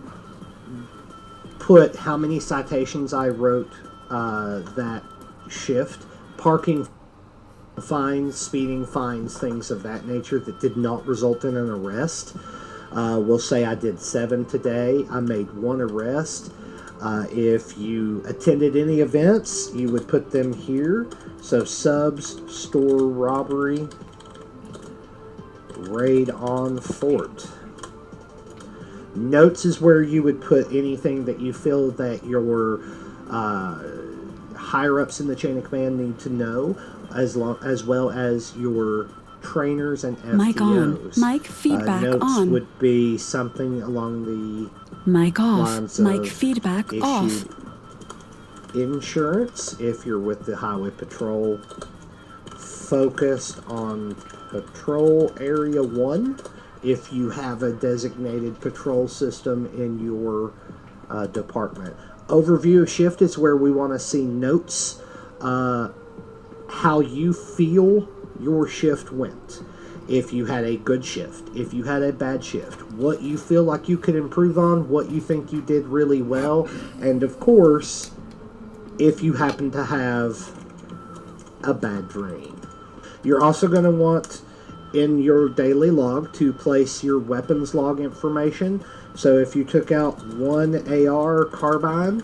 put how many citations I wrote that shift, parking fines, speeding fines, things of that nature that did not result in an arrest. We'll say I did 7 today. I made 1 arrest. If you attended any events, you would put them here. So subs, store robbery, raid on fort. Notes is where you would put anything that you feel that your higher-ups in the chain of command need to know, as well as your trainers and FTOs. Mic on. Mic feedback notes on. would be something along the Mic off. lines Mic of feedback off. issued insurance if you're with the Highway Patrol, focused on Patrol Area 1 if you have a designated patrol system in your department. Overview of shift is where we want to see notes, how you feel your shift went. If you had a good shift, if you had a bad shift, what you feel like you could improve on, what you think you did really well, and of course, if you happen to have a bad dream. You're also going to want in your daily log to place your weapons log information. So if you took out one AR carbine,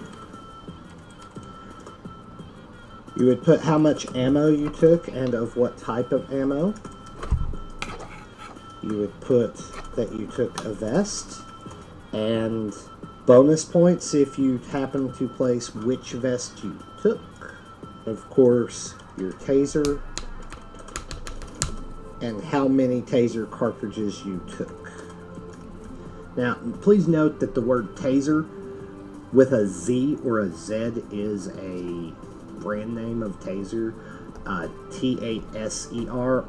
you would put how much ammo you took and of what type of ammo. You would put that you took a vest, and bonus points if you happen to place which vest you took. Of course, your taser, and how many taser cartridges you took. Now, please note that the word taser with a Z or a Z is a brand name of taser. Taser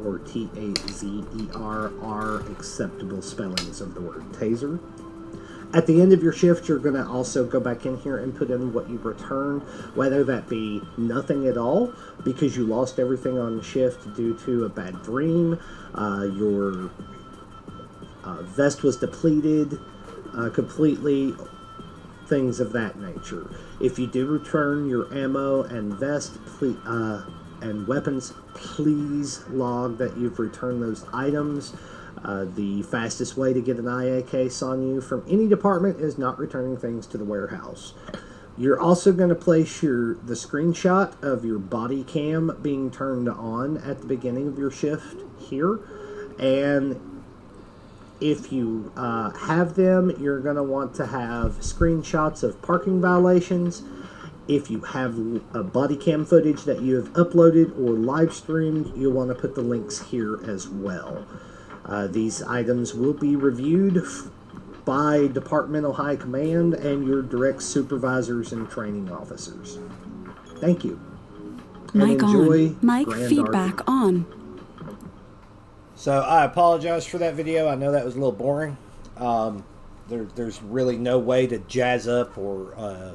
or Tazer are acceptable spellings of the word taser. At the end of your shift, you're going to also go back in here and put in what you returned, whether that be nothing at all because you lost everything on the shift due to a bad dream, your vest was depleted completely, things of that nature. If you do return your ammo and vest and weapons, please log that you've returned those items. The fastest way to get an IA case on you from any department is not returning things to the warehouse. You're also going to place the screenshot of your body cam being turned on at the beginning of your shift here. And if you have them, you're going to want to have screenshots of parking violations. If you have a body cam footage that you have uploaded or live streamed, you'll want to put the links here as well. These items will be reviewed by departmental high command and your direct supervisors and training officers. Thank you. Mic enjoy on. Mic GrandRP. feedback on. So I apologize for that video. I know that was a little boring. There's really no way to jazz up or,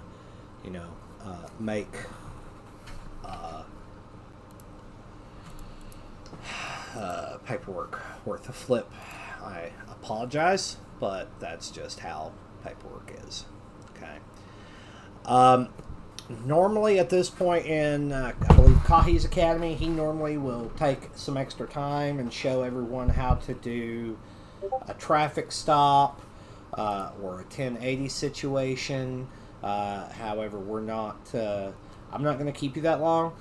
make paperwork worth a flip. I apologize, but that's just how paperwork is. Okay. Normally at this point in, I believe, Kahi's Academy, he normally will take some extra time and show everyone how to do a traffic stop or a 1080 situation. However, we're not. I'm not going to keep you that long.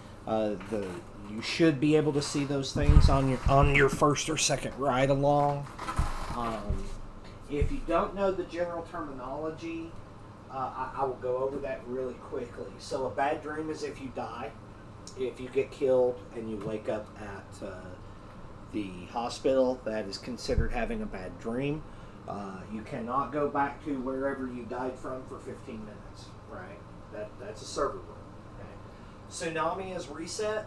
You should be able to see those things on your first or second ride along. If you don't know the general terminology, I will go over that really quickly. So a bad dream is if you die, if you get killed and you wake up at the hospital, that is considered having a bad dream. You cannot go back to wherever you died from for 15 minutes, right? That's a server room. Okay. Tsunami is reset.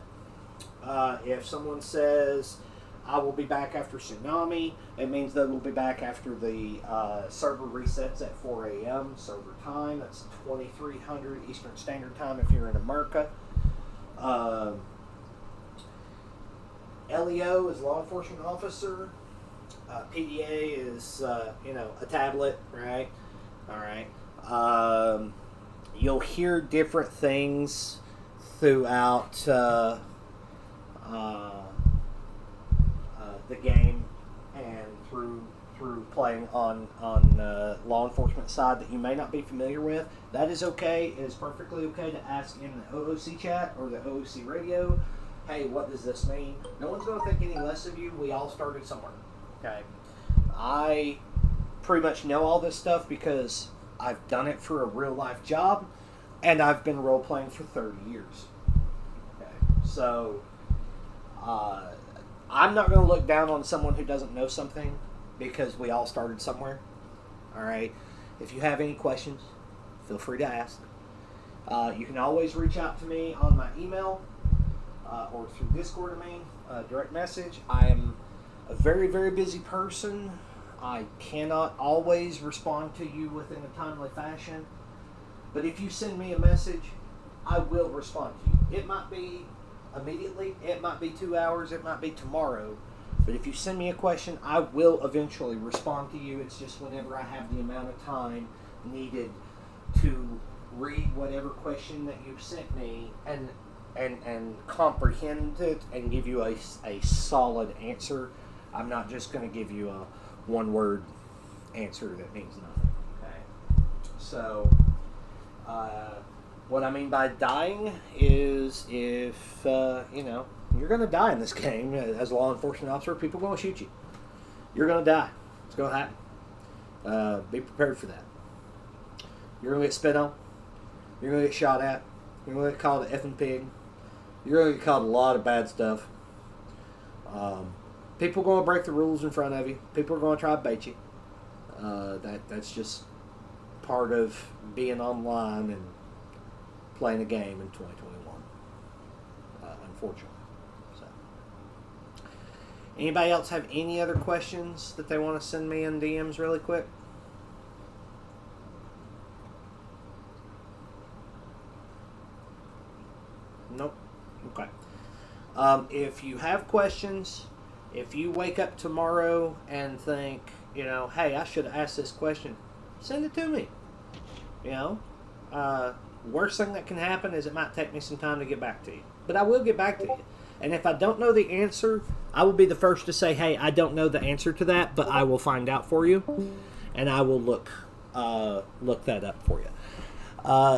If someone says, I will be back after tsunami, it means they will be back after the server resets at 4 a.m. server time. That's 2300 Eastern Standard Time if you're in America. LEO is law enforcement officer. PDA is, a tablet, right? All right. You'll hear different things throughout the game and through playing on law enforcement side that you may not be familiar with. That is okay. It is perfectly okay to ask in the OOC chat or the OOC radio, hey, what does this mean? No one's going to think any less of you. We all started somewhere. Okay. I pretty much know all this stuff because I've done it for a real life job and I've been role playing for 30 years. Okay. So I'm not going to look down on someone who doesn't know something because we all started somewhere. All right. If you have any questions, feel free to ask. You can always reach out to me on my email or through Discord to me, direct message. I am a very, very busy person. I cannot always respond to you within a timely fashion. But if you send me a message, I will respond to you. It might be immediately, it might be 2 hours, it might be tomorrow. But if you send me a question, I will eventually respond to you. It's just whenever I have the amount of time needed to read whatever question that you've sent me and comprehend it and give you a solid answer. I'm not just going to give you a one-word answer that means nothing. So, what I mean by dying is if, you're going to die in this game as a law enforcement officer, people are going to shoot you. You're going to die. It's going to happen. Be prepared for that. You're going to get spit on. You're going to get shot at. You're going to get called an effing pig. You're going to get called a lot of bad stuff. People are going to break the rules in front of you. People are going to try to bait you. That's just part of being online and playing a game in 2021. Unfortunately. So, anybody else have any other questions that they want to send me in DMs really quick? Nope. Okay. If you have questions, if you wake up tomorrow and think, hey, I should have asked this question, send it to me. Worst thing that can happen is it might take me some time to get back to you. But I will get back to you. And if I don't know the answer, I will be the first to say, hey, I don't know the answer to that, but I will find out for you. And I will look that up for you.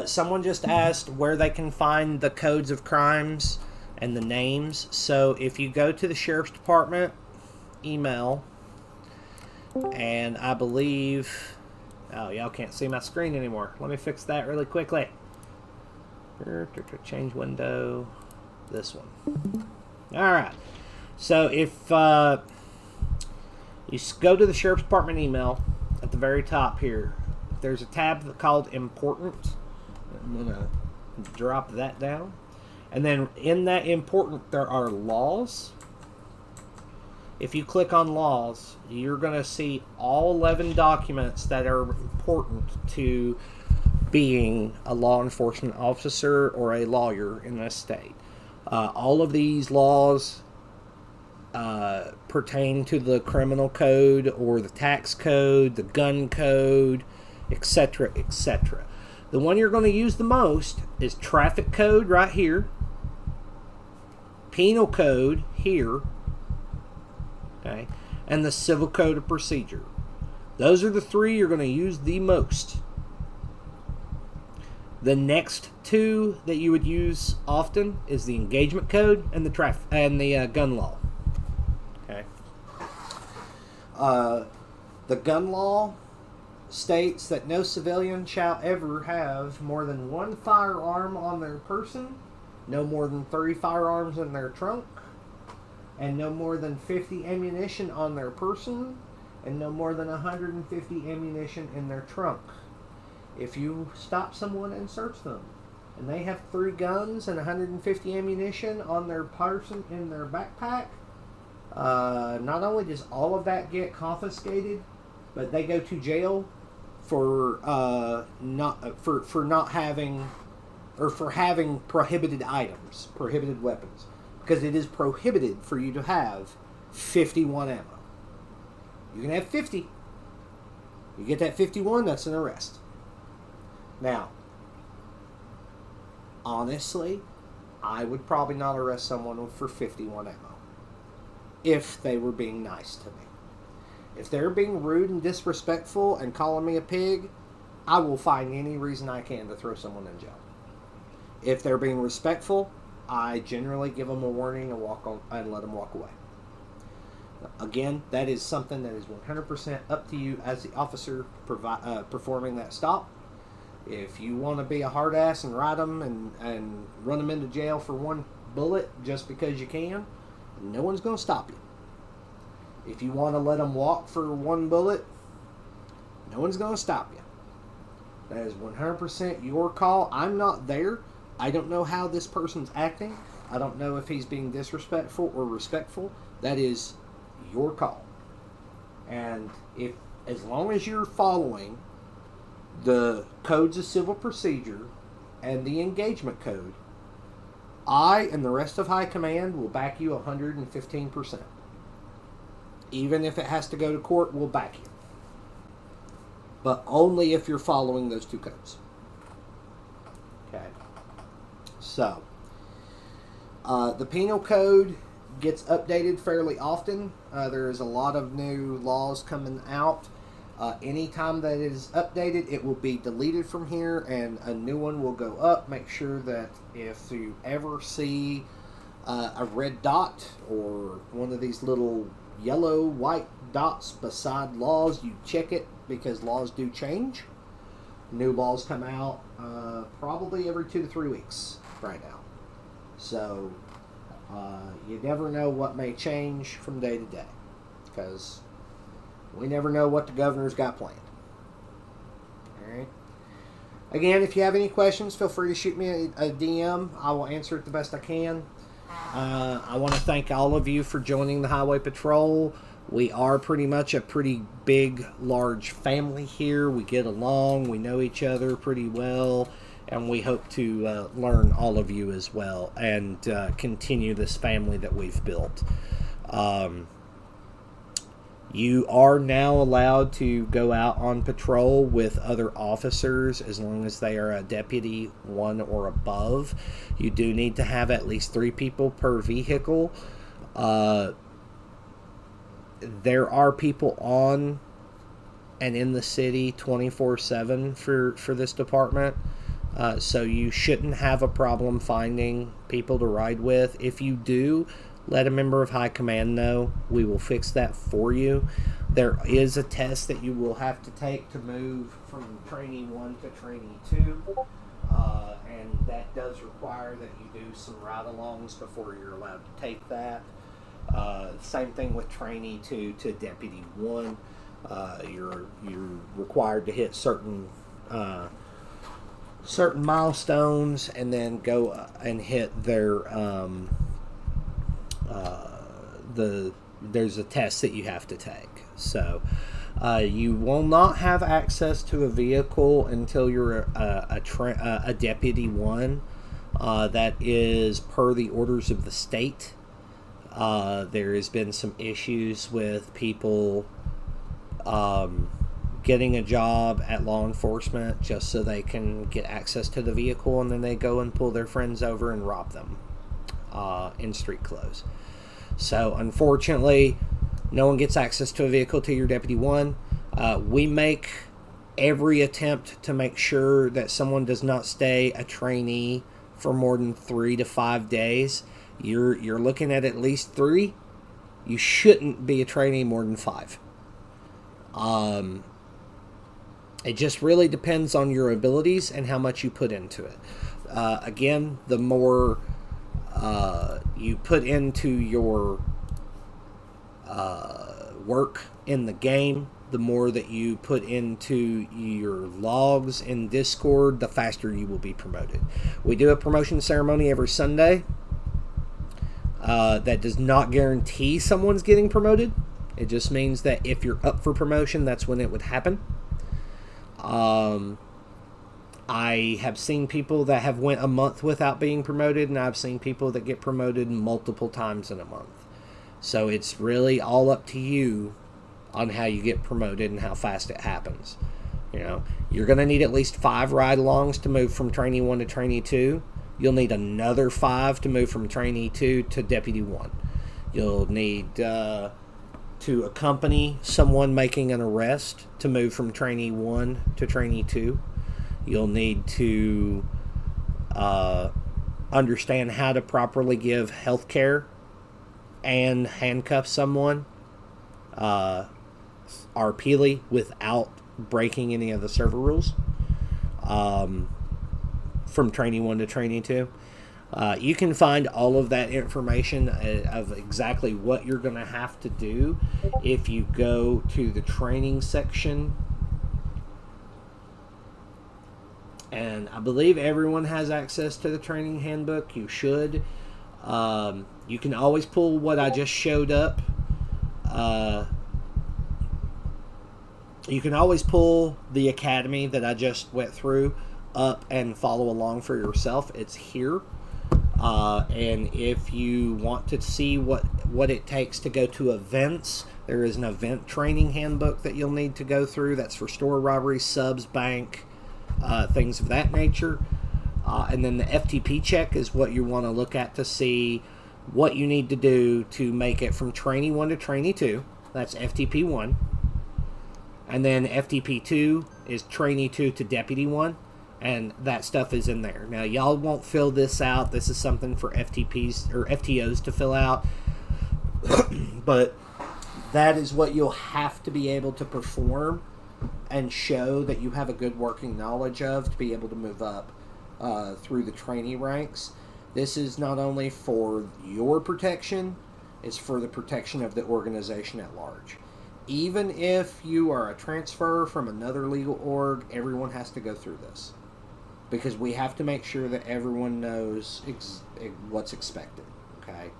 Someone just asked where they can find the codes of crimes and the names. So if you go to the Sheriff's Department email, and I believe... Oh, y'all can't see my screen anymore. Let me fix that really quickly. Change window. This one. Alright. So if you go to the Sheriff's Department email, at the very top here, there's a tab called Important. I'm going to drop that down. And then in that Important, there are laws. If you click on laws, you're going to see all 11 documents that are important to being a law enforcement officer or a lawyer in this state. All of these laws pertain to the criminal code or the tax code, the gun code, etc., etc. The one you're going to use the most is traffic code right here, penal code here, okay, and the civil code of procedure. Those are the three you're going to use the most. The next two that you would use often is the engagement code and the gun law. Okay. The gun law states that no civilian shall ever have more than one firearm on their person, no more than 30 firearms in their trunk, and no more than 50 ammunition on their person, and no more than 150 ammunition in their trunk. If you stop someone and search them, and they have 3 guns and 150 ammunition on their person in their backpack, not only does all of that get confiscated, but they go to jail for not having, or for having prohibited items, prohibited weapons, because it is prohibited for you to have 51 ammo. You can have 50. You get that 51, that's an arrest. Now, honestly, I would probably not arrest someone for 51 ammo if they were being nice to me. If they're being rude and disrespectful and calling me a pig, I will find any reason I can to throw someone in jail. If they're being respectful, I generally give them a warning and let them walk away. Again, that is something that is 100% up to you as the officer performing that stop. If you want to be a hard ass and ride them and run them into jail for one bullet just because you can, no one's going to stop you. If you want to let them walk for one bullet, no one's going to stop you. That is 100% your call. I'm not there. I don't know how this person's acting. I don't know if he's being disrespectful or respectful. That is your call. And as long as you're following the codes of civil procedure and the engagement code, I and the rest of high command will back you 115%. Even if it has to go to court, we'll back you. But only if you're following those 2 codes. Okay. So, the penal code gets updated fairly often. There is a lot of new laws coming out. Anytime that it is updated, it will be deleted from here and a new one will go up. Make sure that if you ever see a red dot or one of these little yellow, white dots beside laws, you check it, because laws do change. New laws come out probably every 2 to 3 weeks right now. So you never know what may change from day to day, because we never know what the governor's got planned. Alright. Again, if you have any questions, feel free to shoot me a DM. I will answer it the best I can. I want to thank all of you for joining the Highway Patrol. We are pretty much a pretty big, large family here. We get along. We know each other pretty well. And we hope to learn all of you as well and continue this family that we've built. You are now allowed to go out on patrol with other officers as long as they are a Deputy 1 or above. You do need to have at least 3 people per vehicle. There are people on and in the city 24/7 for this department. So you shouldn't have a problem finding people to ride with. If you do, let a member of High Command know. We will fix that for you. There is a test that you will have to take to move from Trainee 1 to Trainee 2. And that does require that you do some ride-alongs before you're allowed to take that. Same thing with Trainee 2 to Deputy 1. You're required to hit certain milestones and then go and hit their there's a test that you have to take. So you will not have access to a vehicle until you're a Deputy 1. That is per the orders of the state. There has been some issues with people getting a job at law enforcement just so they can get access to the vehicle, and then they go and pull their friends over and rob them in street clothes. So unfortunately, no one gets access to a vehicle till you're Deputy 1. We make every attempt to make sure that someone does not stay a trainee for more than 3 to 5 days. You're looking at least 3. You shouldn't be a trainee more than 5. It just really depends on your abilities and how much you put into it. Again, the more you put into your work in the game, the more that you put into your logs in Discord, the faster you will be promoted. We do a promotion ceremony every Sunday. That does not guarantee someone's getting promoted. It just means that if you're up for promotion, that's when it would happen. I have seen people that have went a month without being promoted, and I've seen people that get promoted multiple times in a month. So it's really all up to you on how you get promoted and how fast it happens. You know, you're going to need at least 5 ride-alongs to move from Trainee 1 to Trainee 2. You'll need another 5 to move from Trainee 2 to Deputy 1. You'll need to accompany someone making an arrest to move from Trainee 1 to Trainee 2. You'll need to understand how to properly give health care and handcuff someone RP'ly without breaking any of the server rules from Trainee 1 to Trainee 2. You can find all of that information of exactly what you're going to have to do if you go to the training section. And I believe everyone has access to the training handbook. You should. You can always pull what I just showed up. You can always pull the academy that I just went through up and follow along for yourself. It's here. And if you want to see what it takes to go to events, there is an event training handbook that you'll need to go through. That's for store robberies, subs, bank, things of that nature. And then the FTP check is what you want to look at to see what you need to do to make it from Trainee 1 to Trainee 2. That's FTP 1. And then FTP2 is trainee 2 to deputy 1. And that stuff is in there. Now, y'all won't fill this out. This is something for FTPs or FTOs to fill out. But that is what you'll have to be able to perform and show that you have a good working knowledge of to be able to move up through the trainee ranks. This is not only for your protection, it's for the protection of the organization at large. Even if you are a transfer from another legal org, everyone has to go through this. Because we have to make sure that everyone knows what's expected. Okay?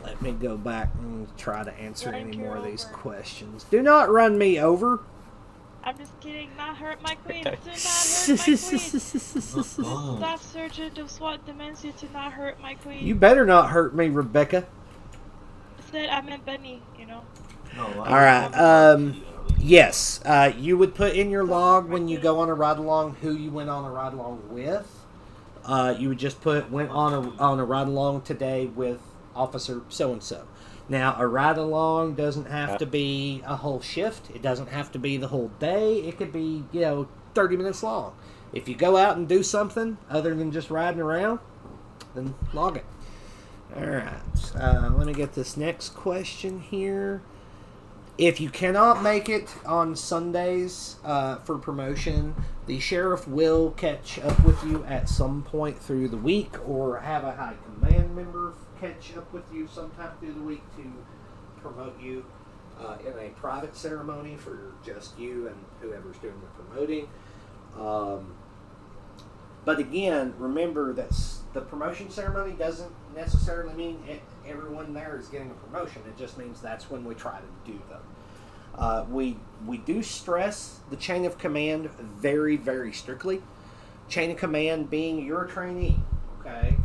Let me go back and try to answer any more of these questions. Do not run me over. I'm just kidding. Not hurt my queen. Do not hurt my queen. Staff Sergeant of SWAT demands you to not hurt my queen. You better not hurt me, Rebecca. I said I meant Benny, you know. Alright, yes, you would put in your log when you go on a ride-along who you went on a ride-along with. You would just put, went on a ride-along today with Officer so-and-so. Now, a ride-along doesn't have to be a whole shift. It doesn't have to be the whole day. It could be, 30 minutes long. If you go out and do something other than just riding around, then log it. Alright, let me get this next question here. If you cannot make it on Sundays for promotion, the sheriff will catch up with you at some point through the week or have a high command member catch up with you sometime through the week to promote you in a private ceremony for just you and whoever's doing the promoting. But again, remember that the promotion ceremony doesn't necessarily mean everyone there is getting a promotion. It just means that's when we try to do them. We do stress the chain of command very, very strictly. Chain of command being your trainee, okay?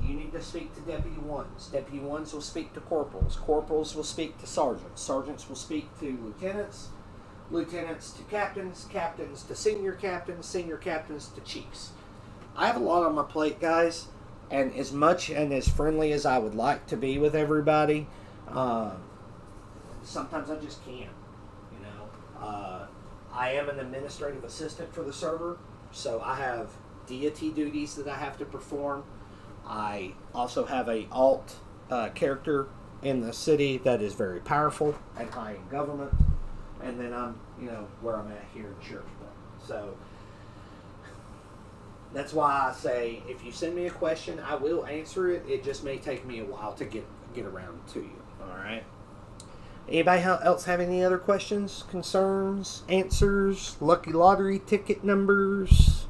You need to speak to Deputy 1s. Deputy 1s will speak to corporals. Corporals will speak to sergeants. Sergeants will speak to lieutenants. Lieutenants to captains. Captains to senior captains. Senior captains to chiefs. I have a lot on my plate, guys. And as much and as friendly as I would like to be with everybody, sometimes I just can't. I am an administrative assistant for the server, so I have deity duties that I have to perform. I also have a alt character in the city that is very powerful and high in government, and then I'm, where I'm at here in Sheriffsburg. So that's why I say if you send me a question, I will answer it. It just may take me a while to get around to you. All right. Anybody else have any other questions, concerns, answers, lucky lottery ticket numbers?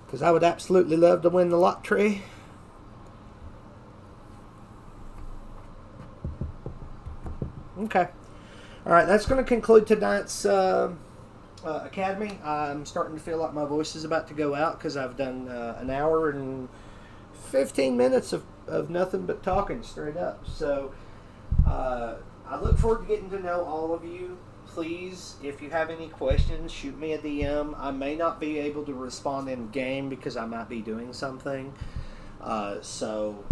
Because I would absolutely love to win the lottery. Okay. All right, that's going to conclude tonight's academy. I'm starting to feel like my voice is about to go out because I've done an hour and 15 minutes of nothing but talking straight up. So I look forward to getting to know all of you. Please, if you have any questions, shoot me a DM. I may not be able to respond in game because I might be doing something. So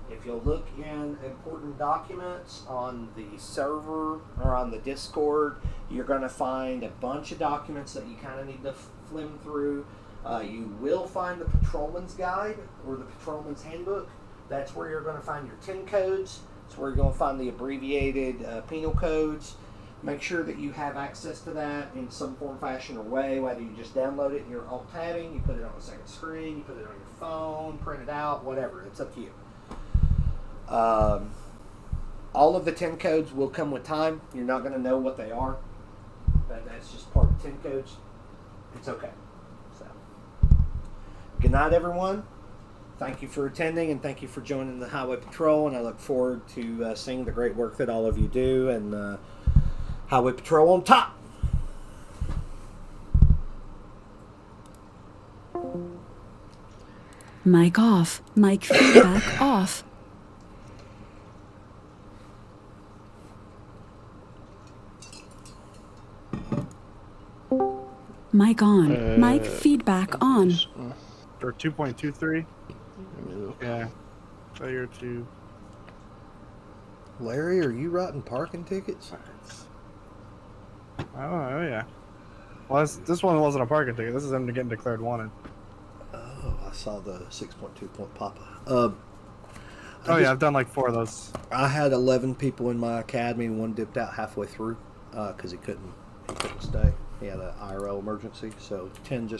if you'll look in important documents on the server or on the Discord, you're going to find a bunch of documents that you kind of need to flim through. You will find the Patrolman's Guide or the Patrolman's Handbook. That's where you're going to find your 10 codes. That's where you're going to find the abbreviated penal codes. Make sure that you have access to that in some form, fashion, or way, whether you just download it and you're alt-tabbing, you put it on the second screen, you put it on your phone, print it out, whatever. It's up to you. All of the 10 codes will come with time. You're not going to know what they are. That's just part of 10 codes. It's okay. So, good night, everyone. Thank you for attending, and thank you for joining the Highway Patrol, and I look forward to seeing the great work that all of you do, and Highway Patrol on top! Mic off. Mic feedback off. Mic on. Mic feedback on. For 2.23? Yeah. Failure to. Larry, are you writing parking tickets? Oh yeah. Well, this one wasn't a parking ticket. This is him getting declared wanted. Oh, I saw the 6.2 point pop. I've done like 4 of those. I had 11 people in my academy, and one dipped out halfway through because he couldn't stay. He had an IRL emergency, so 10 just